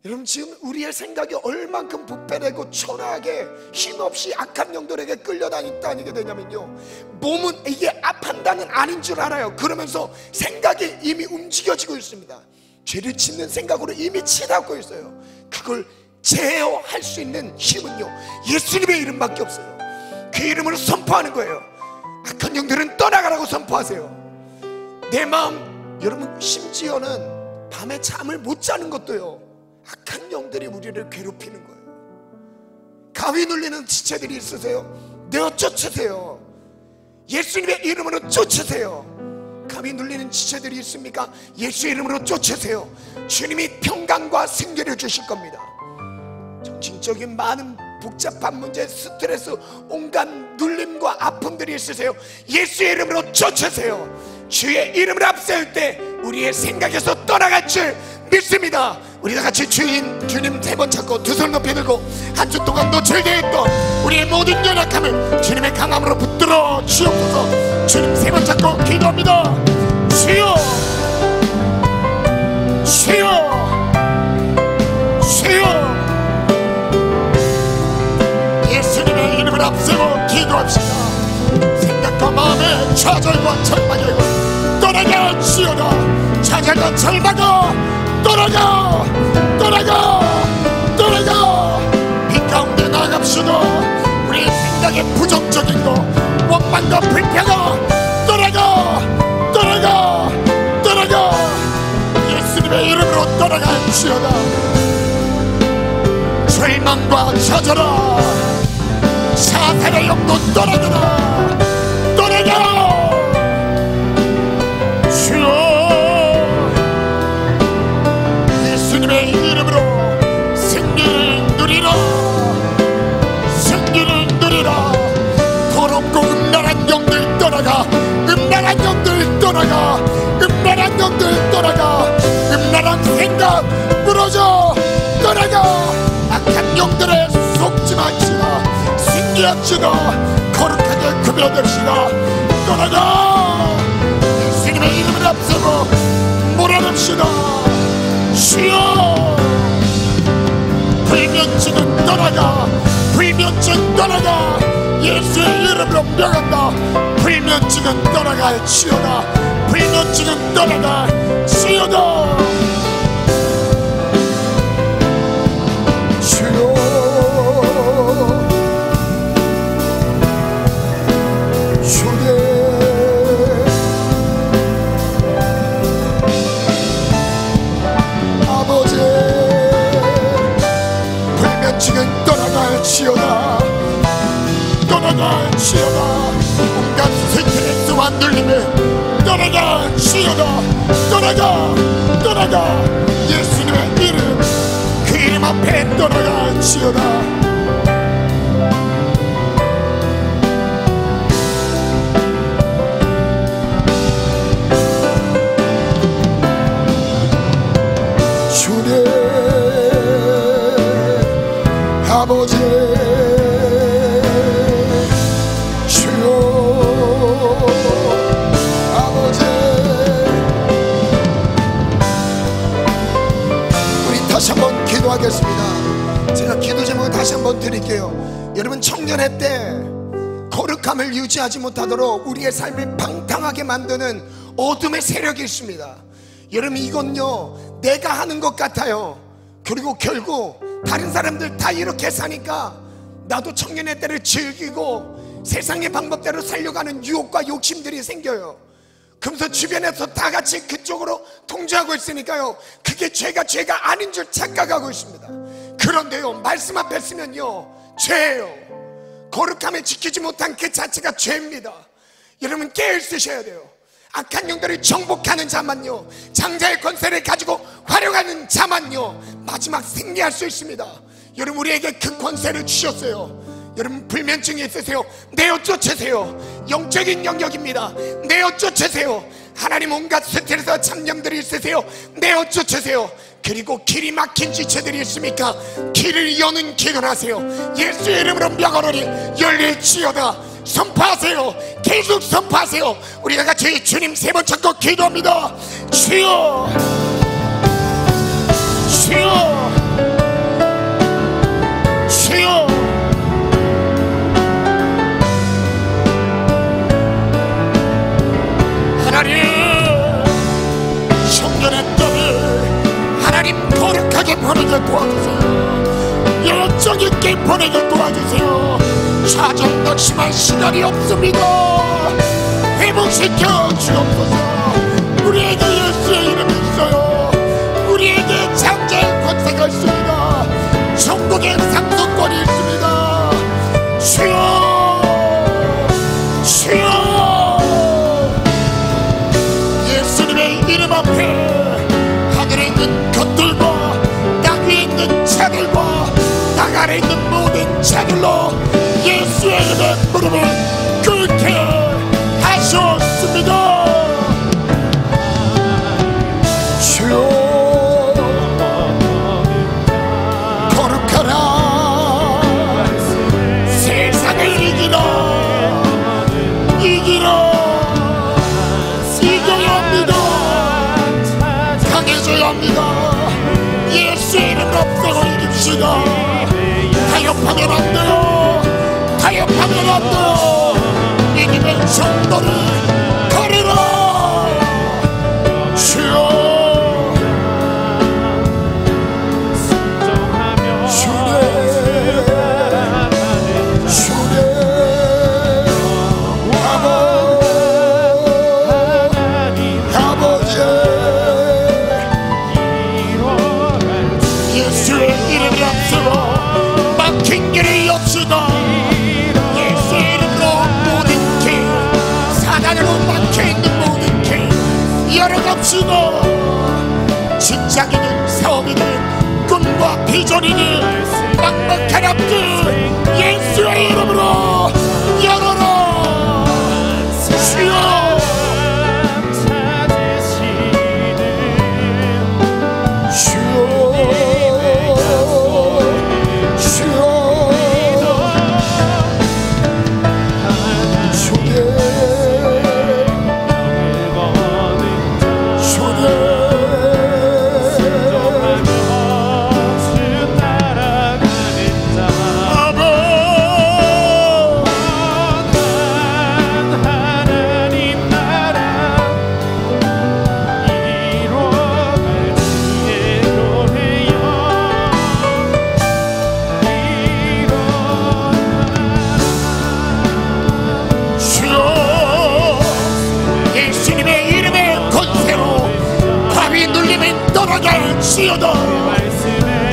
여러분, 지금 우리의 생각이 얼만큼 부패되고 초라하게 힘없이 악한 영들에게 끌려다니게 되냐면요, 몸은 이게 판단은 아닌 줄 알아요. 그러면서 생각이 이미 움직여지고 있습니다. 죄를 짓는 생각으로 이미 치닫고 있어요. 그걸 제어할 수 있는 힘은요, 예수님의 이름밖에 없어요. 그 이름으로 선포하는 거예요. 악한 영들은 떠나가라고 선포하세요. 내 마음, 여러분, 심지어는 밤에 잠을 못 자는 것도요, 악한 영들이 우리를 괴롭히는 거예요. 가위 눌리는 지체들이 있으세요? 내어 쫓으세요. 예수님의 이름으로 쫓으세요. 가위 눌리는 지체들이 있습니까? 예수의 이름으로 쫓으세요. 주님이 평강과 승리를 주실 겁니다. 정신적인 많은 복잡한 문제, 스트레스, 온갖 눌림과 아픔들이 있으세요. 예수의 이름으로 쫓으세요. 주의 이름을 앞세울 때 우리의 생각에서 떠나갈 줄 믿습니다. 우리 다 같이 주님 세 번 찾고 두 손 높이 들고 한 주 동안 노출되어 있던 우리의 모든 연약함을 주님의 강함으로 붙들어 주옵소서. 주님 세 번 찾고 기도합니다. 주여, 주여, 주여. 예수님의 이름을 앞세워 기도합시다. 생각과 마음의 좌절과 절망을 떠나가 주여라. 좌절과 절망을 떠나가, 떠나가, 떠나가. 빛 가운데 나갑시다. 우리의 생각의 부정적인 거, 원망과 불평아 떠나가, 떠나가, 떠나가. 예수님의 이름으로 떠나갈지어다. 절망과 좌절아, 사탄의 영도 떠나가라, 떠나가. 주여, 예수님의 이름으로 승리를 누리라, 승리를 누리라. 더럽고 음란한 영들 떠나가, 음란한 영들 떠나가, 음란한 영들 떠나가. 음란한 생각 무너져 떠나가. 악한 영들에 속지 마시다. 승리합시다. 거룩하게 구별됩시다. 떠나가. 예수님의 이름을 앞세워 몰아냅시다. 주여, 불면증은 떠나가, 불면증 떠나가. 예수의 이름으로 명한다. 불면증은 떠나갈지어다. 불면증은 떠나갈지어다. 주여, 지금 떠나갈지어다. 떠나갈지어다. 온갖 스트레스와 눌림에 떠나갈지어다. 떠나가 예수님의 이름, 그 이름 앞에 떠나갈지어다. 주님 아버지 주여 아버지, 우리 다시 한번 기도하겠습니다. 제가 기도 제목을 다시 한번 드릴게요. 여러분, 청년의 때 거룩함을 유지하지 못하도록 우리의 삶을 방탕하게 만드는 어둠의 세력이 있습니다. 여러분, 이건요 내가 하는 것 같아요. 그리고 결국 다른 사람들 다 이렇게 사니까 나도 청년의 때를 즐기고 세상의 방법대로 살려가는 유혹과 욕심들이 생겨요. 그러면서 주변에서 다 같이 그쪽으로 통제하고 있으니까요, 그게 죄가 아닌 줄 착각하고 있습니다. 그런데요, 말씀 앞에 쓰면요 죄예요. 거룩함을 지키지 못한 그 자체가 죄입니다. 여러분, 깨어있으셔야 돼요. 악한 영들을 정복하는 자만요, 장자의 권세를 가지고 활용하는 자만요 마지막 승리할 수 있습니다. 여러분, 우리에게 그 권세를 주셨어요. 여러분, 불면증이 있으세요? 내어 쫓으세요. 영적인 영역입니다. 내어 쫓으세요. 하나님, 온갖 스트레스와 잡념들이 있으세요? 내어 쫓으세요. 그리고 길이 막힌 지체들이 있습니까? 길을 여는 기도를 하세요. 예수의 이름으로 명하노니 열릴지어다. 선포하세요. 계속 선포하세요. 우리 다 같이 주님 세 번 찾고 기도합니다. 주여, 주여, 주여. 하나님, 청년의 때를 하나님 거룩하게 보내게 도와주세요. 열정 있게 보내게 도와주세요. 좌정 낙심할 시간이 없습니다. 회복시켜 주옵소서. 우리에게 예수의 이름이 있어요. 우리에게 장자의 권세가 있습니다. 천국의 상속권이 있습니다. 주여, 주여. 예수님의 이름 앞에 하늘에 있는 것들과 땅 위에 있는 자들과 땅 아래 있는 모든 자들로 예수의 이름에 무릎을 꿇게 하셨습니다. 주여, 거룩하라. 세상을 이기라. 이겨야 합니다. 강해져야 합니다. 예수의 이름으로 앞서고 이깁시다. 타협하면 안 돼요. 타협하면 안 돼요. 이기는 정도를 가리라. 주여, 직장이든 사업이든 꿈과 비전이든 막막한 앞길 예수의 이름으로 열어라. 주여,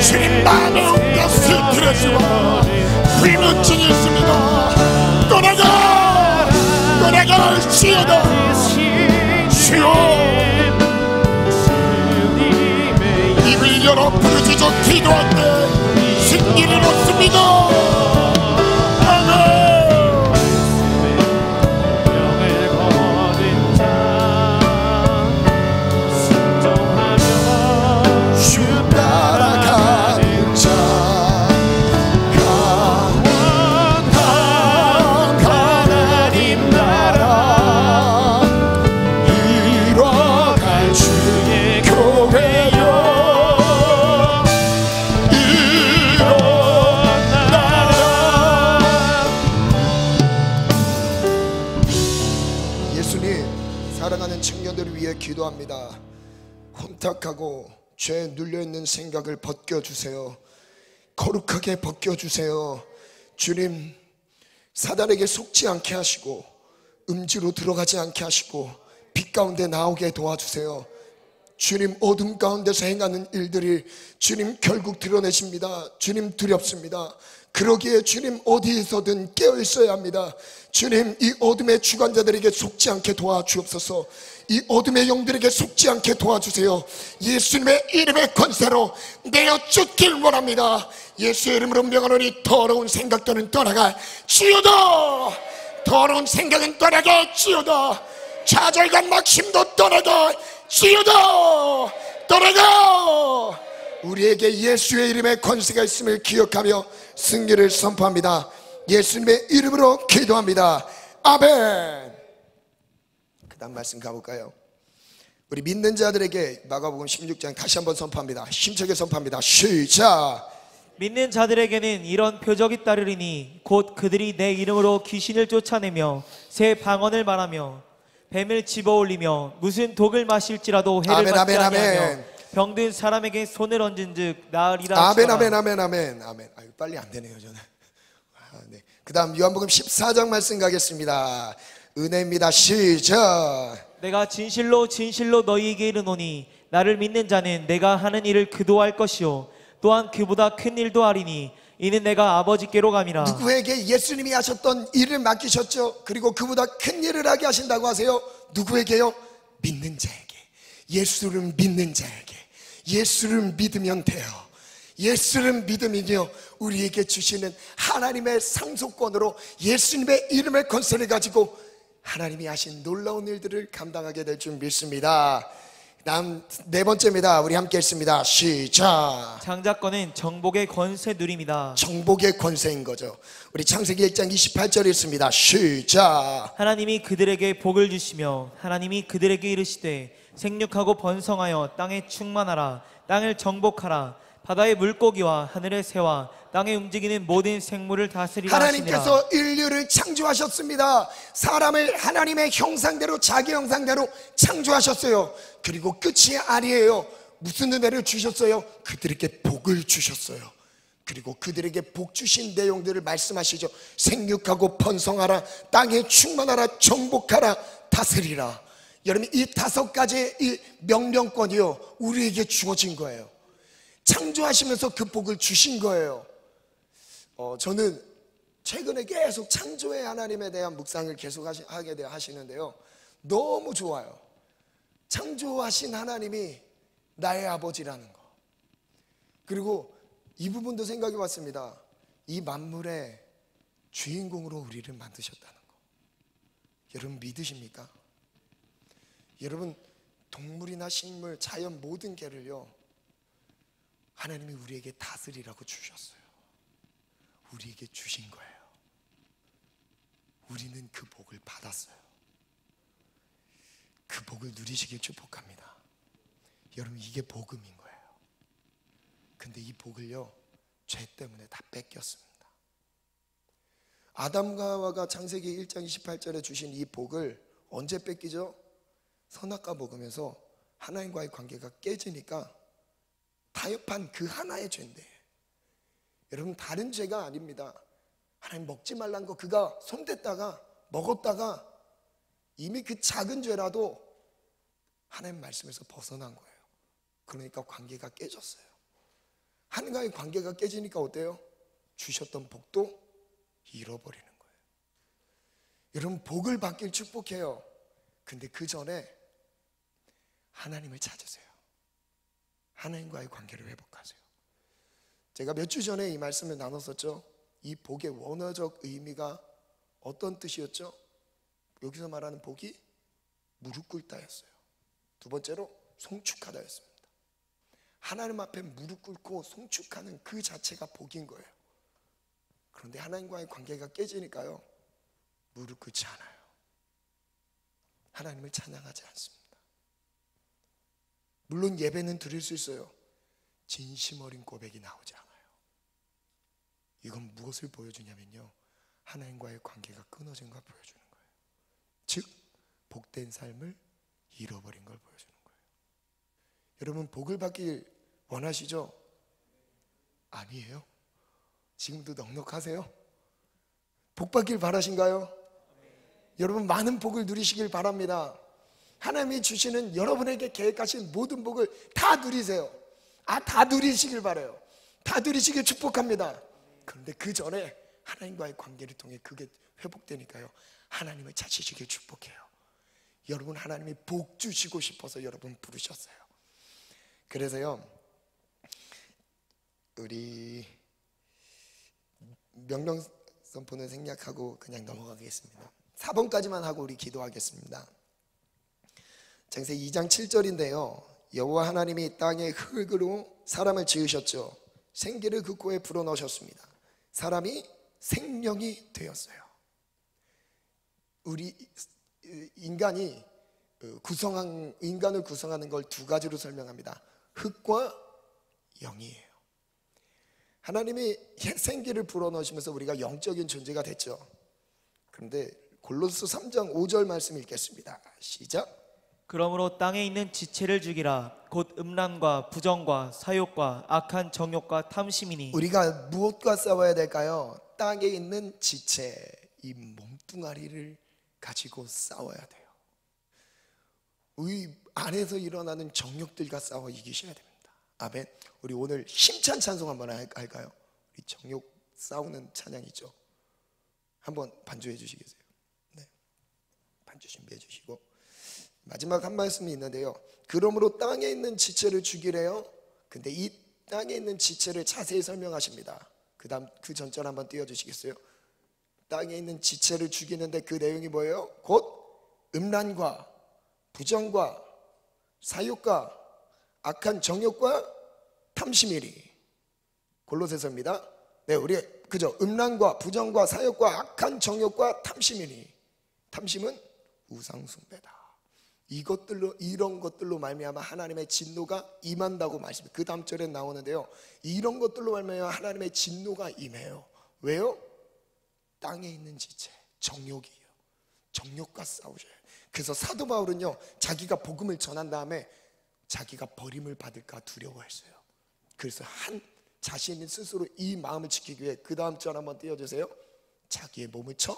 주님 마음에 온갖 스트레스, 예수와 불면증이 있습니다. 떠나갈지어다. 주여, 입을 열어 부르짖어 기도할 때 승리를 얻습니다. 사랑하는 청년들을 위해 기도합니다. 혼탁하고 죄에 눌려있는 생각을 벗겨주세요. 거룩하게 벗겨주세요. 주님, 사단에게 속지 않게 하시고 음지로 들어가지 않게 하시고 빛 가운데 나오게 도와주세요. 주님, 어둠 가운데서 행하는 일들이 주님 결국 드러내십니다. 주님, 두렵습니다. 그러기에 주님, 어디에서든 깨어있어야 합니다. 주님, 이 어둠의 주관자들에게 속지 않게 도와주옵소서. 이 어둠의 영들에게 속지 않게 도와주세요. 예수님의 이름의 권세로 내어 쫓길 원합니다. 예수의 이름으로 명하노니 더러운 생각들은 떠나갈지어다. 더러운 생각은 떠나갈지어다. 좌절과 낙심도 떠나갈지어다. 떠나가. 우리에게 예수의 이름의 권세가 있음을 기억하며 승리를 선포합니다. 예수님의 이름으로 기도합니다. 아멘. 그 다음 말씀 가볼까요? 우리 믿는 자들에게 마가복음 16장 다시 한번 선포합니다. 힘차게 선포합니다. 시작. 믿는 자들에게는 이런 표적이 따르리니 곧 그들이 내 이름으로 귀신을 쫓아내며 새 방언을 말하며 뱀을 집어올리며 무슨 독을 마실지라도 해를 받지 아니하며 병든 사람에게 손을 얹은즉 나으리라. 아멘, 아멘, 아멘, 아멘, 아멘. 아유, 빨리 안 되네요, 저는. 네. 그 다음 요한복음 14장 말씀 가겠습니다. 은혜입니다. 시작. 내가 진실로 진실로 너희에게 이르노니 나를 믿는 자는 내가 하는 일을 그도 할 것이요 또한 그보다 큰 일도 하리니 이는 내가 아버지께로 감이라. 누구에게 예수님이 하셨던 일을 맡기셨죠? 그리고 그보다 큰 일을 하게 하신다고 하세요. 누구에게요? 믿는 자에게. 예수를 믿는 자에게. 예수를 믿으면 돼요. 예수를 믿으면요, 우리에게 주시는 하나님의 상속권으로 예수님의 이름의 권세를 가지고 하나님이 하신 놀라운 일들을 감당하게 될 줄 믿습니다. 다음 네 번째입니다. 우리 함께 했습니다. 시작. 장자권은 정복의 권세 누림이다. 정복의 권세인 거죠. 우리 창세기 1장 28절에 있습니다. 시작. 하나님이 그들에게 복을 주시며 하나님이 그들에게 이르시되 생육하고 번성하여 땅에 충만하라. 땅을 정복하라. 바다의 물고기와 하늘의 새와 땅에 움직이는 모든 생물을 다스리라 하시니라. 하나님께서 인류를 창조하셨습니다. 사람을 하나님의 형상대로, 자기 형상대로 창조하셨어요. 그리고 끝이 아니에요. 무슨 은혜를 주셨어요? 그들에게 복을 주셨어요. 그리고 그들에게 복 주신 내용들을 말씀하시죠. 생육하고 번성하라. 땅에 충만하라. 정복하라. 다스리라. 여러분, 이 5가지의 이 명령권이요, 우리에게 주어진 거예요. 창조하시면서 그 복을 주신 거예요. 저는 최근에 계속 창조의 하나님에 대한 묵상을 계속 하게 하시는데요, 너무 좋아요. 창조하신 하나님이 나의 아버지라는 거. 그리고 이 부분도 생각해 봤습니다. 이 만물의 주인공으로 우리를 만드셨다는 거. 여러분 믿으십니까? 여러분, 동물이나 식물, 자연 모든 개를요, 하나님이 우리에게 다스리라고 주셨어요. 우리에게 주신 거예요. 우리는 그 복을 받았어요. 그 복을 누리시길 축복합니다. 여러분, 이게 복음인 거예요. 근데 이 복을요, 죄 때문에 다 뺏겼습니다. 아담과 하와가 창세기 1장 28절에 주신 이 복을 언제 뺏기죠? 선악과 먹으면서 하나님과의 관계가 깨지니까 타협한 그 하나의 죄인데, 여러분, 다른 죄가 아닙니다. 하나님 먹지 말란 거 그가 손댔다가 먹었다가 이미 그 작은 죄라도 하나님 말씀에서 벗어난 거예요. 그러니까 관계가 깨졌어요. 하나님과의 관계가 깨지니까 어때요? 주셨던 복도 잃어버리는 거예요. 여러분, 복을 받길 축복해요. 근데 그 전에 하나님을 찾으세요. 하나님과의 관계를 회복하세요. 제가 몇 주 전에 이 말씀을 나눴었죠. 이 복의 원어적 의미가 어떤 뜻이었죠? 여기서 말하는 복이 무릎 꿇다였어요. 두 번째로 송축하다였습니다. 하나님 앞에 무릎 꿇고 송축하는 그 자체가 복인 거예요. 그런데 하나님과의 관계가 깨지니까요, 무릎 꿇지 않아요. 하나님을 찬양하지 않습니다. 물론 예배는 드릴 수 있어요. 진심 어린 고백이 나오지 않아요. 이건 무엇을 보여주냐면요, 하나님과의 관계가 끊어진 걸 보여주는 거예요. 즉 복된 삶을 잃어버린 걸 보여주는 거예요. 여러분, 복을 받길 원하시죠? 아니에요? 지금도 넉넉하세요? 복 받길 바라신가요? 여러분, 많은 복을 누리시길 바랍니다. 하나님이 주시는 여러분에게 계획하신 모든 복을 다 누리세요. 다 누리시길 바라요. 다 누리시길 축복합니다. 그런데 그 전에 하나님과의 관계를 통해 그게 회복되니까요, 하나님을 찾으시길 축복해요. 여러분, 하나님이 복 주시고 싶어서 여러분 부르셨어요. 그래서요, 우리 명령 선포는 생략하고 그냥 넘어가겠습니다. 4번까지만 하고 우리 기도하겠습니다. 창세기 2장 7절인데요, 여호와 하나님이 땅의 흙으로 사람을 지으셨죠. 생기를 그 코에 불어넣으셨습니다. 사람이 생명이 되었어요. 우리 인간을 구성하는 걸 두 가지로 설명합니다. 흙과 영이에요. 하나님이 생기를 불어넣으시면서 우리가 영적인 존재가 됐죠. 그런데 골로새 3장 5절 말씀 읽겠습니다. 시작. 그러므로 땅에 있는 지체를 죽이라. 곧 음란과 부정과 사욕과 악한 정욕과 탐심이니. 우리가 무엇과 싸워야 될까요? 땅에 있는 지체, 이 몸뚱아리를 가지고 싸워야 돼요. 우리 안에서 일어나는 정욕들과 싸워 이기셔야 됩니다. 아멘. 우리 오늘 힘찬 찬송 한번 할까요? 우리 정욕 싸우는 찬양이죠. 한번 반주해 주시겠어요? 네, 반주 준비해 주시고 마지막 한 말씀이 있는데요, 그러므로 땅에 있는 지체를 죽이래요. 근데 이 땅에 있는 지체를 자세히 설명하십니다. 그 다음 그 전절 한번 띄워주시겠어요? 땅에 있는 지체를 죽이는데 그 내용이 뭐예요? 곧 음란과 부정과 사욕과 악한 정욕과 탐심이리. 골로새서입니다. 네, 우리 그죠? 음란과 부정과 사욕과 악한 정욕과 탐심이니. 탐심은 우상 숭배다. 이런 것들로 말미암아 하나님의 진노가 임한다고 말씀해요. 그 다음 절에 나오는데요, 이런 것들로 말미암아 하나님의 진노가 임해요. 왜요? 땅에 있는 지체, 정욕이에요. 정욕과 싸우셔요. 그래서 사도 바울은요, 자기가 복음을 전한 다음에 자기가 버림을 받을까 두려워했어요. 그래서 자신이 스스로 이 마음을 지키기 위해 그 다음 절 한번 띄워주세요. 자기의 몸을 쳐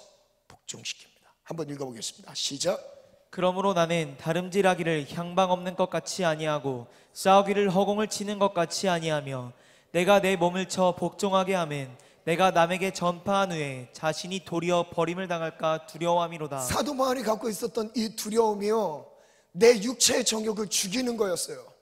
복종시킵니다. 한번 읽어보겠습니다. 시작. 그러므로 나는 다름질하기를 향방 없는 것 같이 아니하고 싸우기를 허공을 치는 것 같이 아니하며 내가 내 몸을 쳐 복종하게 하면 내가 남에게 전파한 후에 자신이 도리어 버림을 당할까 두려워함이로다. 사도 바울이 갖고 있었던 이 두려움이요, 내 육체의 정욕을 죽이는 거였어요.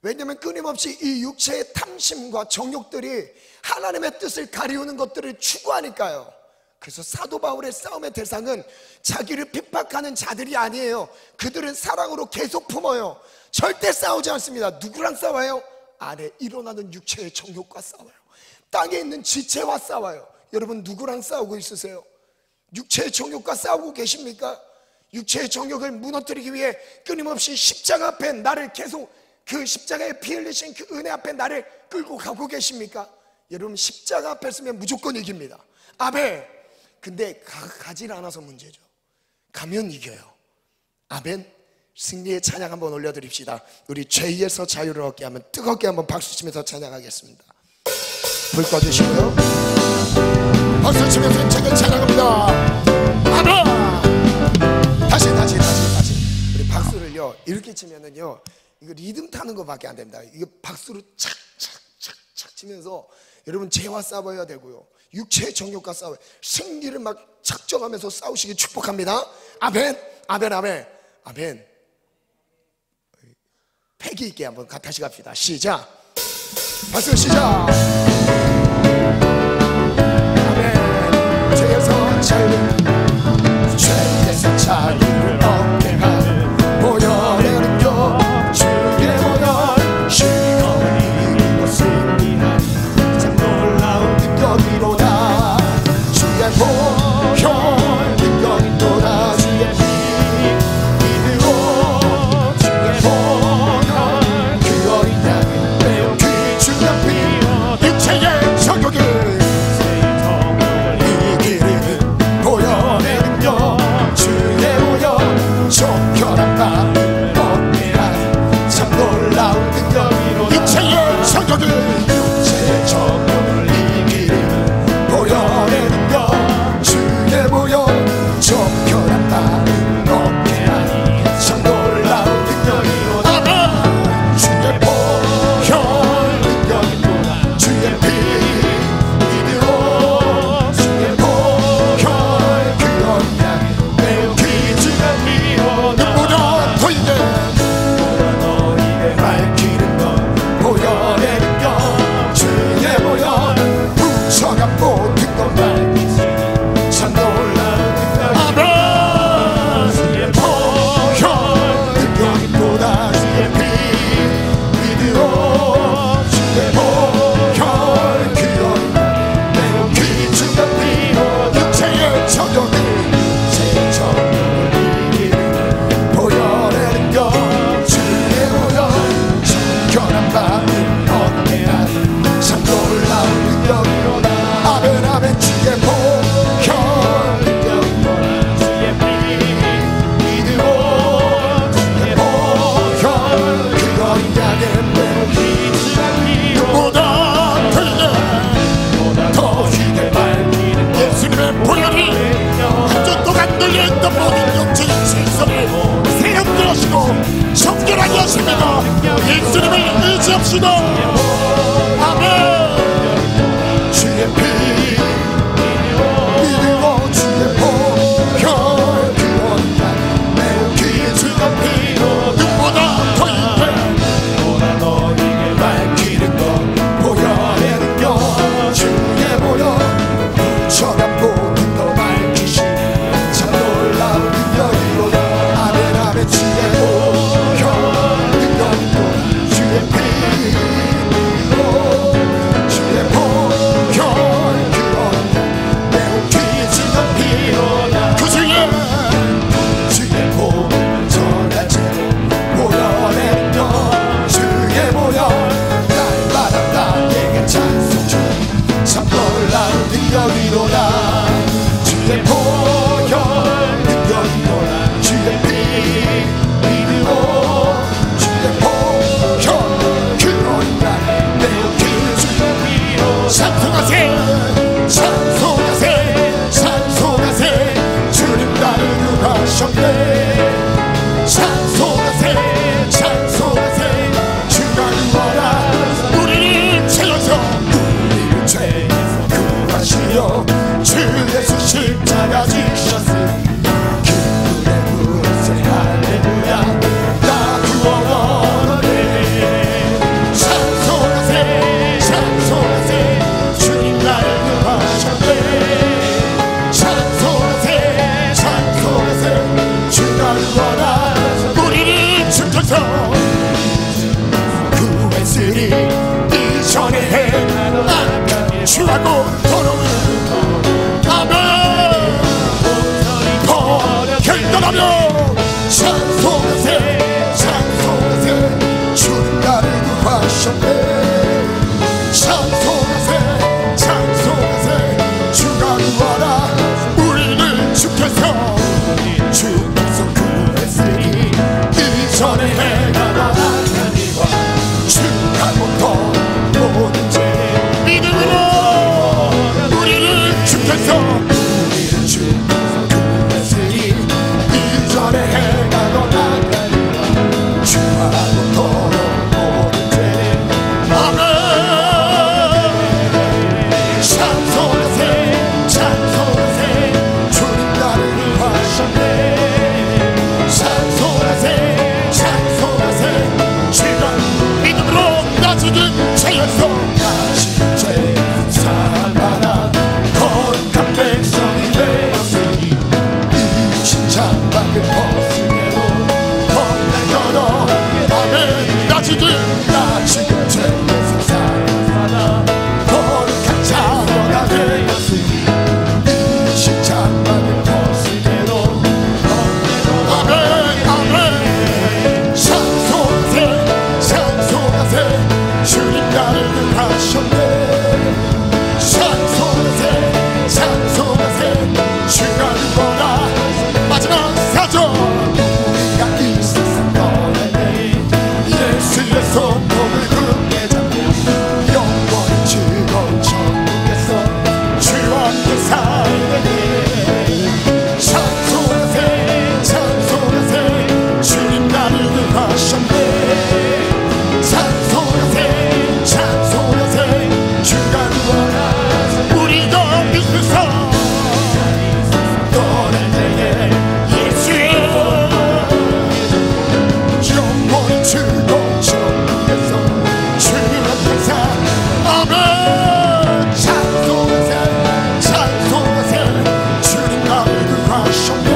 왜냐하면 끊임없이 이 육체의 탐심과 정욕들이 하나님의 뜻을 가리우는 것들을 추구하니까요. 그래서 사도 바울의 싸움의 대상은 자기를 핍박하는 자들이 아니에요. 그들은 사랑으로 계속 품어요. 절대 싸우지 않습니다. 누구랑 싸워요? 안에 일어나는 육체의 정욕과 싸워요. 땅에 있는 지체와 싸워요. 여러분, 누구랑 싸우고 있으세요? 육체의 정욕과 싸우고 계십니까? 육체의 정욕을 무너뜨리기 위해 끊임없이 십자가 앞에 나를 계속, 그 십자가에 피 흘리신 그 은혜 앞에 나를 끌고 가고 계십니까? 여러분, 십자가 앞에 서면 무조건 이깁니다. 아멘. 근데 가질 않아서 문제죠. 가면 이겨요. 아멘. 승리의 찬양 한번 올려드립시다. 우리 죄에서 자유를 얻게 하면 뜨겁게 한번 박수 치면서 찬양하겠습니다. 불 꺼주시고요, 박수 치면서 힘차게 찬양합니다. 아멘. 다시 우리 박수를요 이렇게 치면은요, 이거 리듬 타는 것밖에 안 됩니다. 이거 박수로 착착착착 치면서 여러분 죄와 싸워야 되고요, 육체의 정욕과 싸워요. 승리를 막 작정하면서 싸우시기 축복합니다. 아멘, 아멘, 아멘, 아멘. 패기 있게 한번 다시 갑시다. 시작. 박수. 시작. 아멘. 죄에서 자유를, 죄에서 자유를 얻게 하는 보혈의 능력, 주의 보혈, 시험을 이기고 승리한 참 놀라운 능력이로다. 주의 보혈 능력이로다. 주의 피 믿으오, 주의 보혈 그 어린 양을 매우 귀중한 피, 육체의 정욕을 이기는 보혈의 능력, 주의 보혈 정결한 마음을 얻게 하는 참 놀라운 능력이로다. 육체의 정욕을, 육체의 정욕을 이기는 보혈의 능력, 주의 보혈 정결한 마음을 얻게 하니 참 놀라운 능력이로다. 아멘. 주의 보혈 능력이로다. 주의 피 믿으오, 주의 보혈 그 어린 양이 매우 귀중한 피로다. 눈보다 더 이게 밝히는 것 보혈의 능력, 주의 보혈 훔쳐간 모든 것 밝히시니 참 놀라운 능력. 아멘. 주의 보혈 능력이로다. 주의 피 믿으오, 주의 보혈 그 어린 양 매우 귀중한 피로, 육체의 정욕을, 육체의 정욕을 이기는 보혈의 능력, 주의 보혈 정결한 마음을 얻게 하는 참 놀라운 능력이로다. 아멘, 아멘. 주의 보혈 능력이로다. 주의 피 믿으오, 주의 보혈 그 어린 양의 매우 귀중한 피로보다 더 희게 밝히는 예수님의 보혈이 한 주 동안 눌려있던 모든 영적인 질서를 새롭게 하시고 정결하게 하십니다. 예수님을 의지합시다. 아멘. 주의 피 믿으오, 주의 보혈 그 어린 양 매우 귀중한 피로, 눈보다 더 이게 밝히는 것 보혈의 능력, 주의 보혈 훔쳐간 모든 것 밝히시니 참 놀라운 능력이로다. 아멘, 아멘. 주의 보혈 능력이로다. 주의 피 믿으오, 주의 보혈 그 어린 양 매우 귀중한 피로다. 그 주의 복음을 전할 채로 보혈의 능력, 주의 보혈 날마다 나에게 찬송 주니 참 놀라운 능력이로다. 주의 보혈 능력이로다. 주의 피 믿으오, 주의 보혈 그 어린 양 매우 귀중한 피로, 찬송하세, 찬송하세, 찬송하세, 주님 나를 구하셨네. 찬송하세, 찬송하세, 주가 구하라 우리를 채워서, 우리를 죄에서 구하시어 주 예수 십자가 지셨으니 기쁨의 무엇에 할렐루야 나 구원 얻네. 찬송하세, 찬송하세, 주님 나를 구하셨네. 찬송하세, 찬송하세, 주가 구하라 우리를 지켜서 구했으니 이전에 행한 악한 주하고 더러운 아멘. 더 결단하며 찬송하세, 찬송하세, 주님 나를 구하셨네. 찬송하세, 찬송하세, 주가 구하라 우리를 지켜서 주께서 구했으니 이전에 행한 악한 일과 주하고 더 모든 죄 믿음으로 나를 구하셨네. 찬송하세 찬송하세 주가 누구나. 마지막 사절 우리가 이 세상 떠날 예수의 손목을 굳게 잡고 영원히 즐거운 천국에서 주와 함께 살게. 찬송하세 찬송하세 주님 나를 구하셨네. 찬송하세 찬송하세 주가 구원하. 우리가 믿으서 떠날 때에 예수의 영원히 즐거운 천국에서 주님 앞에 사. 아멘. 찬송하세 찬송하세 주님 나를 구하셨네.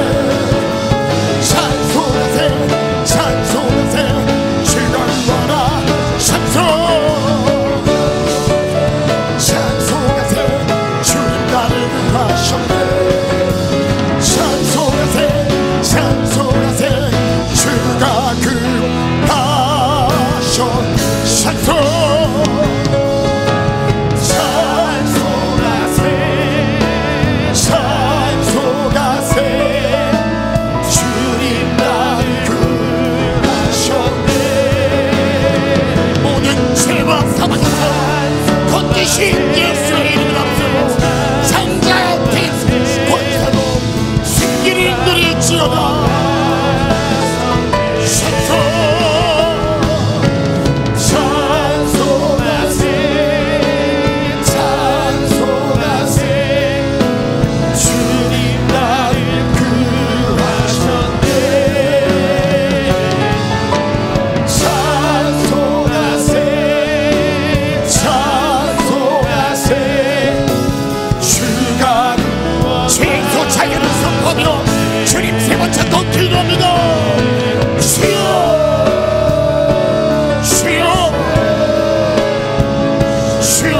찬송하세 찬송하세 주가 구원하. 찬송하세 주님 나를 구하셨네. 찬송하세 찬송하세 주가 구하셨. 찬송하세 찬송하세 주님 나를 구하셨네. 모든 죄와 사망에서 건지신 예수의 이름을 앞세워 장자 앞에 권세로 승리를 누릴지어다. 주님 세 번째 더 기도합니다. 주여 주여 주여.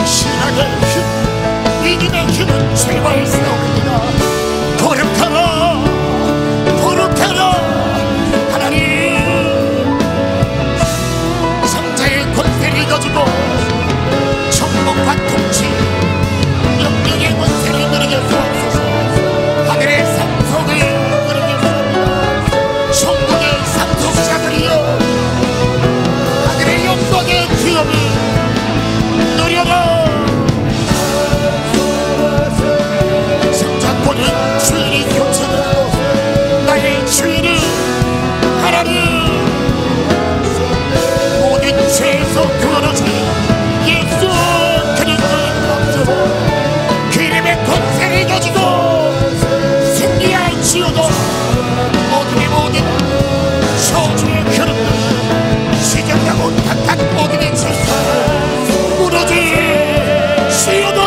신학의 힘, 믿음의 힘은 제발 싸웁니다. 거룩하라 거룩하라 하나님. 성자의 권세를 가지고 천국과 통치 영역의 권세를 누리게 하옵소서. 하늘의 상속을 누리게 하옵소서. 천국의 상속자들이여 하늘의 영광의 기업을 누려라. 성자권은 주인이 교체되고 나의 주인은 하나님. 모든 죄에서 구원하신 예수 그리스도의 앞서서 그 이름의 권세를 가지고 승리할지어다. 어둠의 모든 저주의 그릇들 시작하고 탁탁 어둠의 질서 무너지시어다.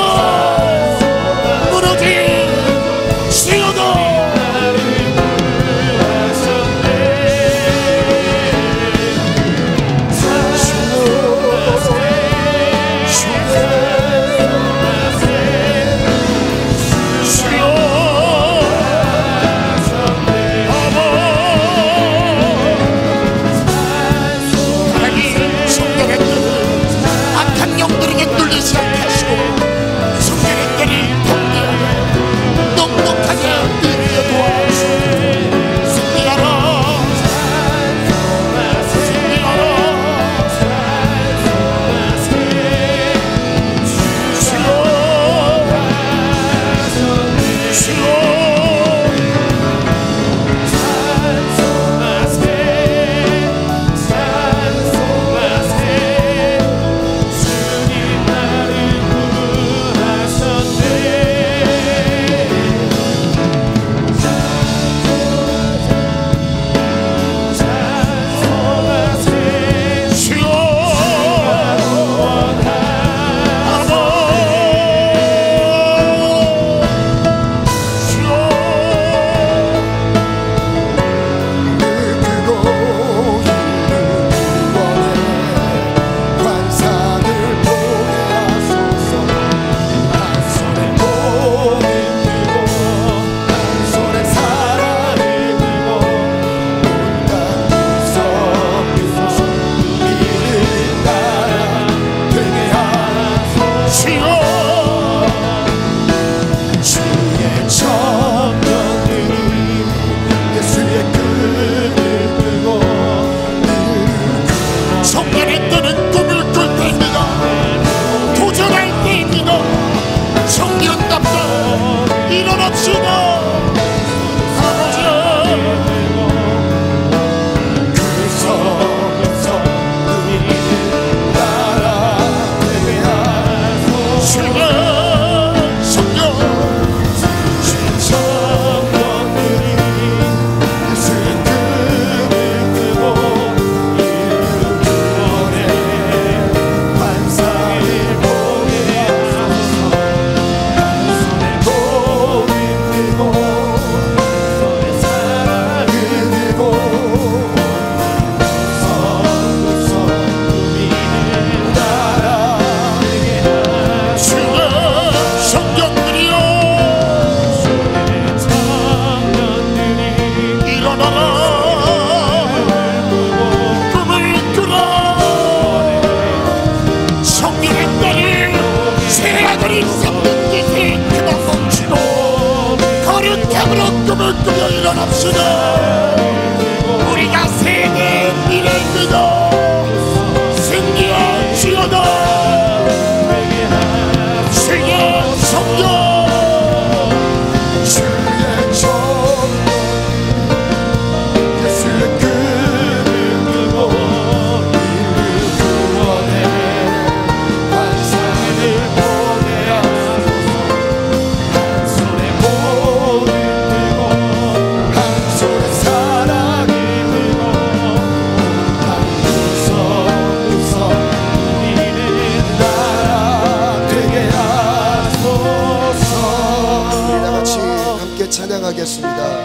찬양하겠습니다.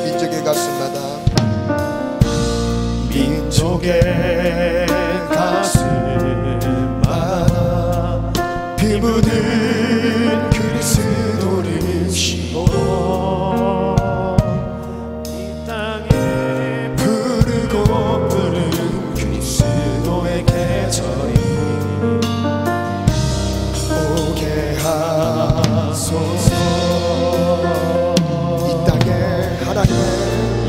민족의 가슴마다 민족의 가슴마다 피 묻은 그리스도를 쉬고 이 땅에 부르고 부른 그리스도의 계절이 오게 하소서. 이 땅에 하나님의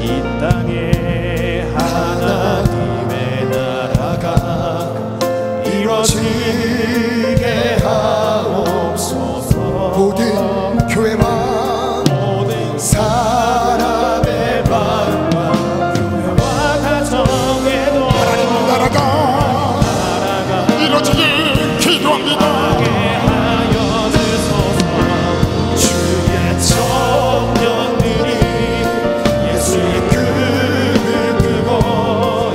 이 땅에 하나님의 나라가 이루어지게 하옵소서. 모든 교회와 모든 사람의 마음과 교회와 가정에도 하나님 나라가 이루어지길 기도합니다. 하여 주소서. 주의 청년들이 예수의 꿈을 꾸고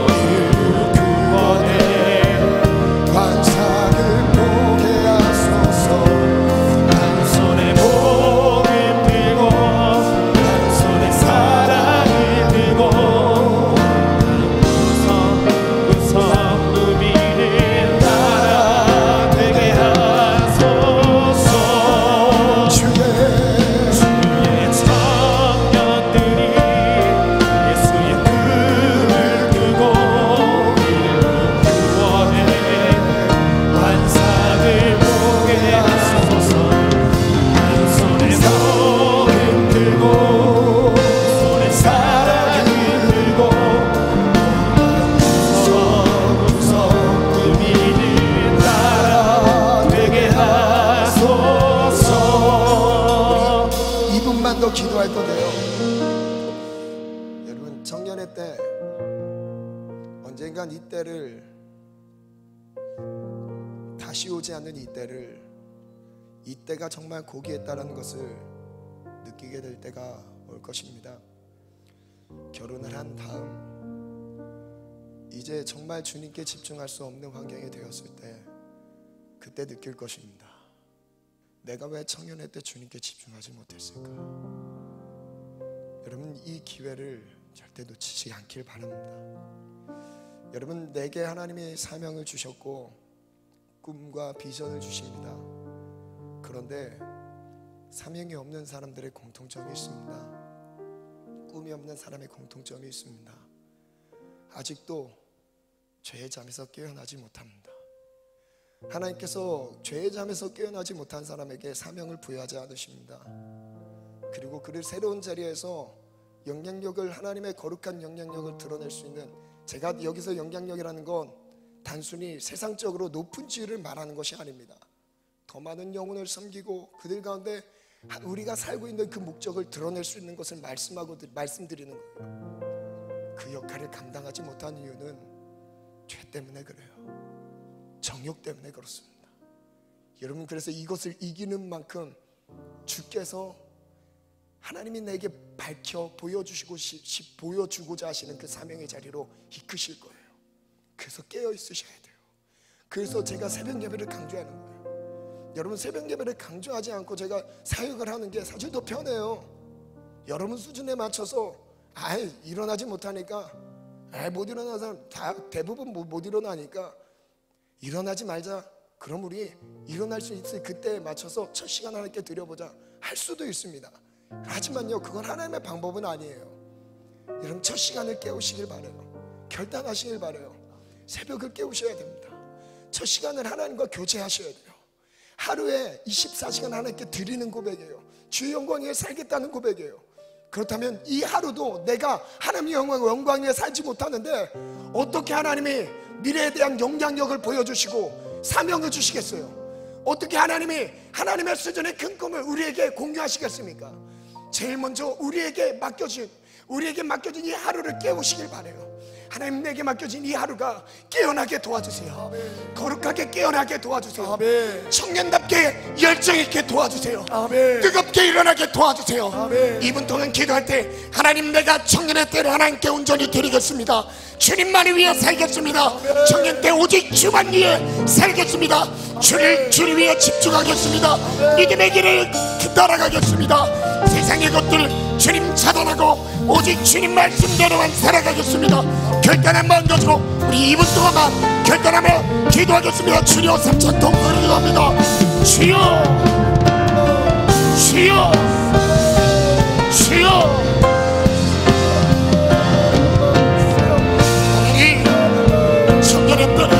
이루 구원의 환상을 보게 하소서. 한 손에 복을 들고 한 손에 사랑을 들고 구성구성 누비는 나라 되게 하소서. 주의 청년들이 예수의 꿈을 꾸고 구원의 환상을 보게 하소서. 한 손에 복을 들고 한 손에 사랑을 들고 구성구성 누비는 나라 되게 하소서. 2분만 더 기도할 건데요. 여러분 청년의 때 언젠간 이 때를 다시 오지 않는 이 때가 정말 고귀했다는 것을 느끼게 될 때가 올 것입니다. 결혼을 한 다음 이제 정말 주님께 집중할 수 없는 환경이 되었을 때 그때 느낄 것입니다. 내가 왜 청년의 때 주님께 집중하지 못했을까? 여러분 이 기회를 절대 놓치지 않길 바랍니다. 여러분 내게 하나님이 사명을 주셨고 꿈과 비전을 주십니다. 그런데 사명이 없는 사람들의 공통점이 있습니다. 꿈이 없는 사람의 공통점이 있습니다. 아직도 죄의 잠에서 깨어나지 못합니다. 하나님께서 죄의 잠에서 깨어나지 못한 사람에게 사명을 부여하지 않으십니다. 그리고 그를 새로운 자리에서 영향력을, 하나님의 거룩한 영향력을 드러낼 수 있는, 제가 여기서 영향력이라는 건 단순히 세상적으로 높은 지위를 말하는 것이 아닙니다. 더 많은 영혼을 섬기고 그들 가운데 우리가 살고 있는 그 목적을 드러낼 수 있는 것을 말씀드리는 거예요. 그 역할을 감당하지 못한 이유는 죄 때문에 그래요. 정욕 때문에 그렇습니다. 여러분 그래서 이것을 이기는 만큼 주께서 하나님이 내게 밝혀 보여주고자 하시는 그 사명의 자리로 이끄실 거예요. 그래서 깨어 있으셔야 돼요. 그래서 제가 새벽 예배를 강조하는 거예요. 여러분 새벽 예배를 강조하지 않고 제가 사역을 하는 게 사실 더 편해요. 여러분 수준에 맞춰서 일어나지 못하니까 못 일어나는 사람 대부분 못 일어나니까 일어나지 말자. 그럼 우리 일어날 수 있을 그때에 맞춰서 첫 시간 하나님께 드려보자 할 수도 있습니다. 하지만요 그건 하나님의 방법은 아니에요. 여러분 첫 시간을 깨우시길 바라요. 결단하시길 바라요. 새벽을 깨우셔야 됩니다. 첫 시간을 하나님과 교제하셔야 돼요. 하루에 24시간 하나님께 드리는 고백이에요. 주의 영광 위에 살겠다는 고백이에요. 그렇다면 이 하루도 내가 하나님의 영광 위에 살지 못하는데 어떻게 하나님이 미래에 대한 영향력을 보여주시고 사명을 주시겠어요? 어떻게 하나님이 하나님의 수준의 큰 꿈을 우리에게 공유하시겠습니까? 제일 먼저 우리에게 맡겨진 이 하루를 깨우시길 바라요. 하나님 내게 맡겨진 이 하루가 깨어나게 도와주세요. 아멘. 거룩하게 깨어나게 도와주세요. 아멘. 청년답게 열정있게 도와주세요. 아멘. 뜨겁게 일어나게 도와주세요. 아멘. 2분 동안 기도할 때 하나님 내가 청년의 때를 하나님께 온전히 드리겠습니다. 주님만을 위해 살겠습니다. 아멘. 청년 때 오직 주만 위해 살겠습니다. 주를 위해 집중하겠습니다. 아멘. 믿음의 길을 따라가겠습니다. 세상 세상의 것들을 주님 차단하고 오직 주님 말씀대로만 살아가겠습니다. 결단한 마음 가지고 우리 2분 동안만 결단하며 기도하겠습니다. 주여 3차 통곡을 기도합니다. 주여 주여 주여 청년했던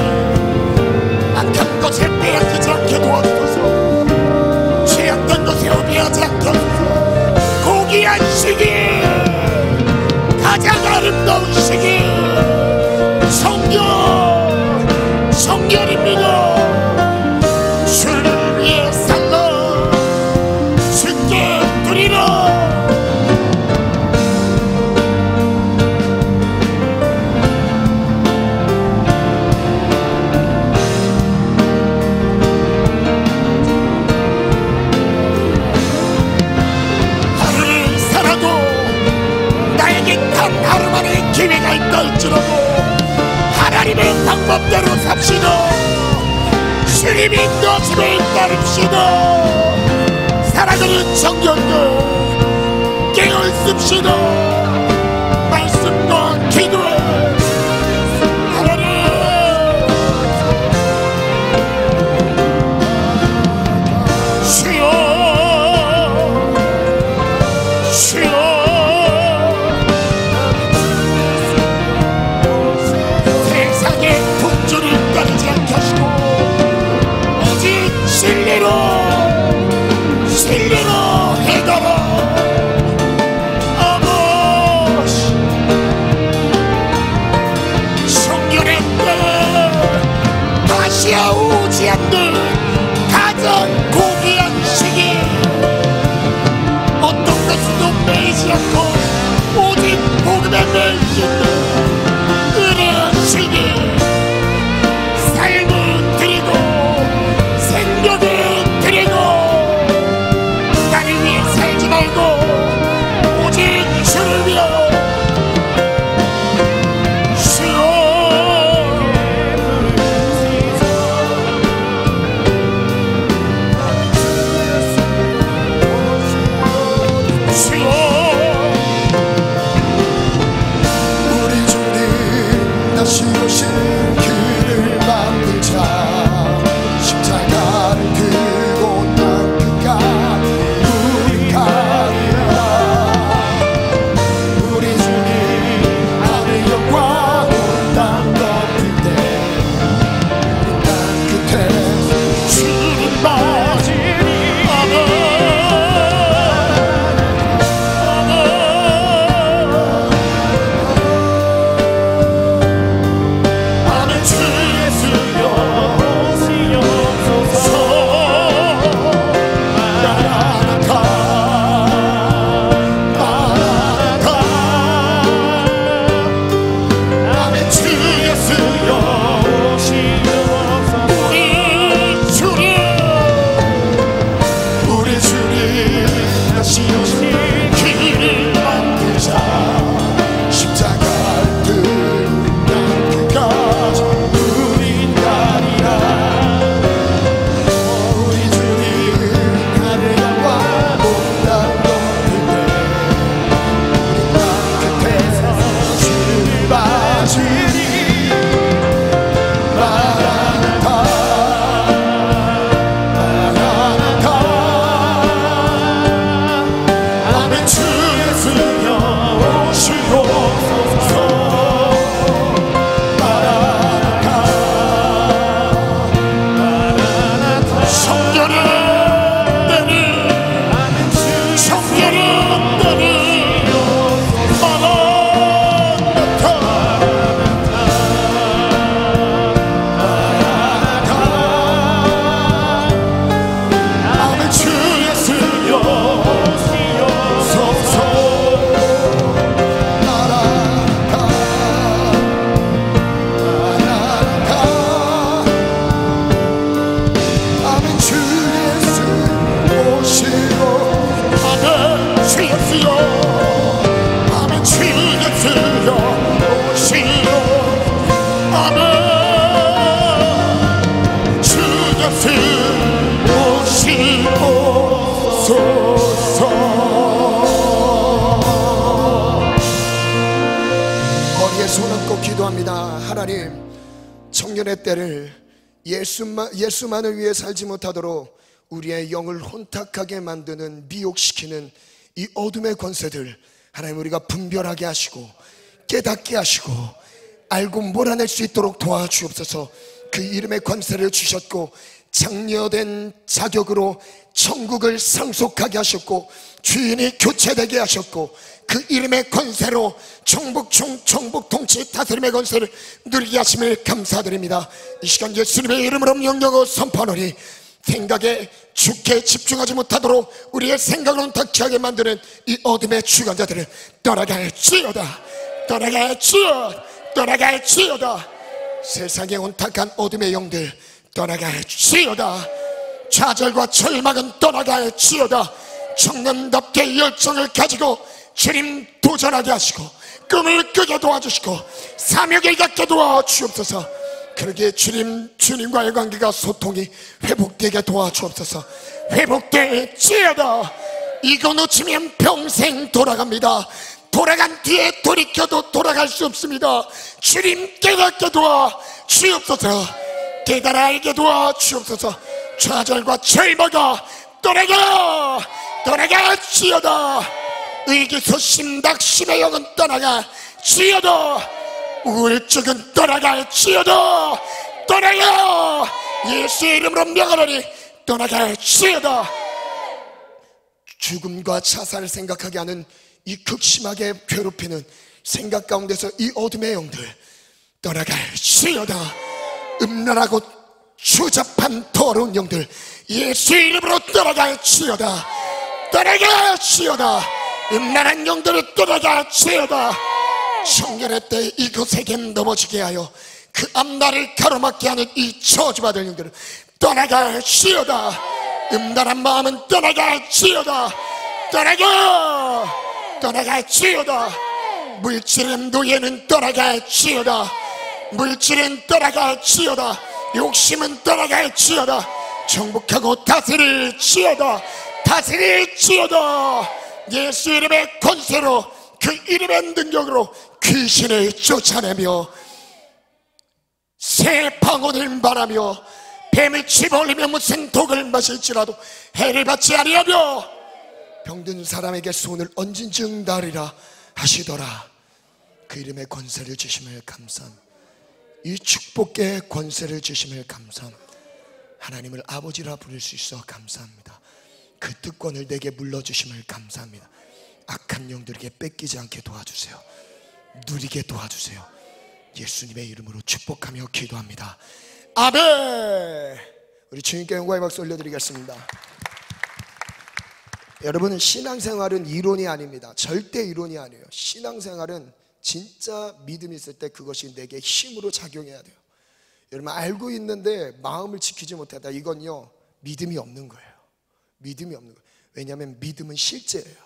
악한 것에 빼앗기지 않게 도와주소서. 죄악된 것에 오비하지 않게 하소서. 고귀한 시기, 가장 아름다운 시기, 성년입니다. 주를 위해 살라 주께 드리라. 기회가 있다 할지라도 하나님의 방법대로 삽시다. 주님이 인도하심에 따릅시다. 사랑하는 청년들 깨어있읍시다. 말씀과 기도에 하나님 주여 주여 진리로 해달라. 아버지 청년의 때 다시야 오지 않는 가장 고귀한 시기, 어떤 것도 매이지 않고 오직 복음에 매이는 은혜의 시기, 삶을 드리고 생명을 드리고 나를 위해 살지 말고 오직 주를 위하여 주여 주여 우리 하나님, 청년의 때를 예수만을 위해 살지 못하도록 우리의 영을 혼탁하게 만드는, 미혹시키는 이 어둠의 권세들 하나님, 우리가 분별하게 하시고 깨닫게 하시고 알고 몰아낼 수 있도록 도와주옵소서. 그 이름의 권세를 주셨고 장려된 자격으로 천국을 상속하게 하셨고 주인이 교체되게 하셨고 그 이름의 권세로 정복 통치 다스림의 권세를 누리게 하심을 감사드립니다. 이 시간 예수님의 이름으로 명령하고 선포하노니 생각에 죽게 집중하지 못하도록 우리의 생각을 혼탁하게 만드는 이 어둠의 주관자들을 떠나갈지어다, 떠나갈지어다, 떠나갈지어다. 세상의 혼탁한 어둠의 영들 떠나갈지어다. 좌절과 절망은 떠나갈지어다. 청년답게 열정을 가지고 주님 도전하게 하시고 꿈을 꾸게 도와주시고 사명을 갖게 도와주옵소서. 그러기에 주님과의 관계가 소통이 회복되게 도와주옵소서. 회복될지어다. 이거 놓치면 평생 돌아갑니다. 돌아간 뒤에 돌이켜도 돌아갈 수 없습니다. 주님 깨닫게 도와주옵소서. 깨달아 도와주옵소서. 좌절과 절망아 떠나갈지어다. 의기소심 낙심의 영은 떠나갈지어다. 우울증은 떠나갈지어다. 떠나가. 예수의 이름으로 명하노니 떠나갈지어다. 죽음과 자살을 생각하게 하는 이 극심하게 괴롭히는 생각 가운데서 이 어둠의 영들 떠나갈지어다. 음란하고 추잡한 더러운 영들 예수의 이름으로 떠나갈지어다. 떠나갈지어다. 음란한 영들을 떠나갈지어다. 청년의 때 이곳에게 넘어지게 하여 그 앞날을 가로막게 하는 이 저주받을 영들을 떠나갈지어다. 음란한 마음은 떠나갈지어다. 떠나갈지어다. 물질의 노예는 떠나갈지어다. 물질은 떠나갈지어다. 욕심은 떠나갈지어다. 정복하고 다스릴지어다. 예수 이름의 권세로 그 이름의 능력으로 귀신을 쫓아내며 새 방언을 말하며 뱀을 집어올리며 무슨 독을 마실지라도 해를 받지 아니하며 병든 사람에게 손을 얹은 즉 나으리라 하시더라. 그 이름의 권세를 주심을 감사합니다. 이 축복의 권세를 주심을 감사합니다. 하나님을 아버지라 부를 수 있어 감사합니다. 그 특권을 내게 물러주심을 감사합니다. 악한 영들에게 뺏기지 않게 도와주세요. 누리게 도와주세요. 예수님의 이름으로 축복하며 기도합니다. 아멘. 우리 주님께 영광의 박수 올려드리겠습니다. 여러분, 신앙생활은 이론이 아닙니다. 절대 이론이 아니에요. 신앙생활은 진짜 믿음이 있을 때 그것이 내게 힘으로 작용해야 돼요. 여러분, 알고 있는데 마음을 지키지 못하다, 이건요 믿음이 없는 거예요. 믿음이 없는 거예요. 왜냐하면 믿음은 실제예요.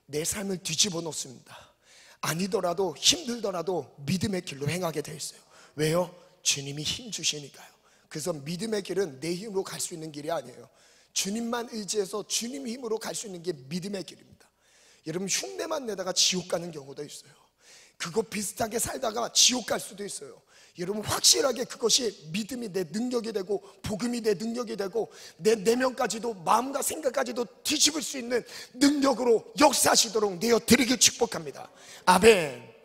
내 삶을 뒤집어 놓습니다. 아니더라도 힘들더라도 믿음의 길로 행하게 돼 있어요. 왜요? 주님이 힘 주시니까요. 그래서 믿음의 길은 내 힘으로 갈 수 있는 길이 아니에요. 주님만 의지해서 주님 힘으로 갈 수 있는 게 믿음의 길입니다. 여러분, 흉내만 내다가 지옥 가는 경우도 있어요. 그거 비슷하게 살다가 지옥 갈 수도 있어요. 여러분, 확실하게 그것이 믿음이 내 능력이 되고 복음이 내 능력이 되고 내 내면까지도 마음과 생각까지도 뒤집을 수 있는 능력으로 역사하시도록 내어 드리길 축복합니다. 아멘.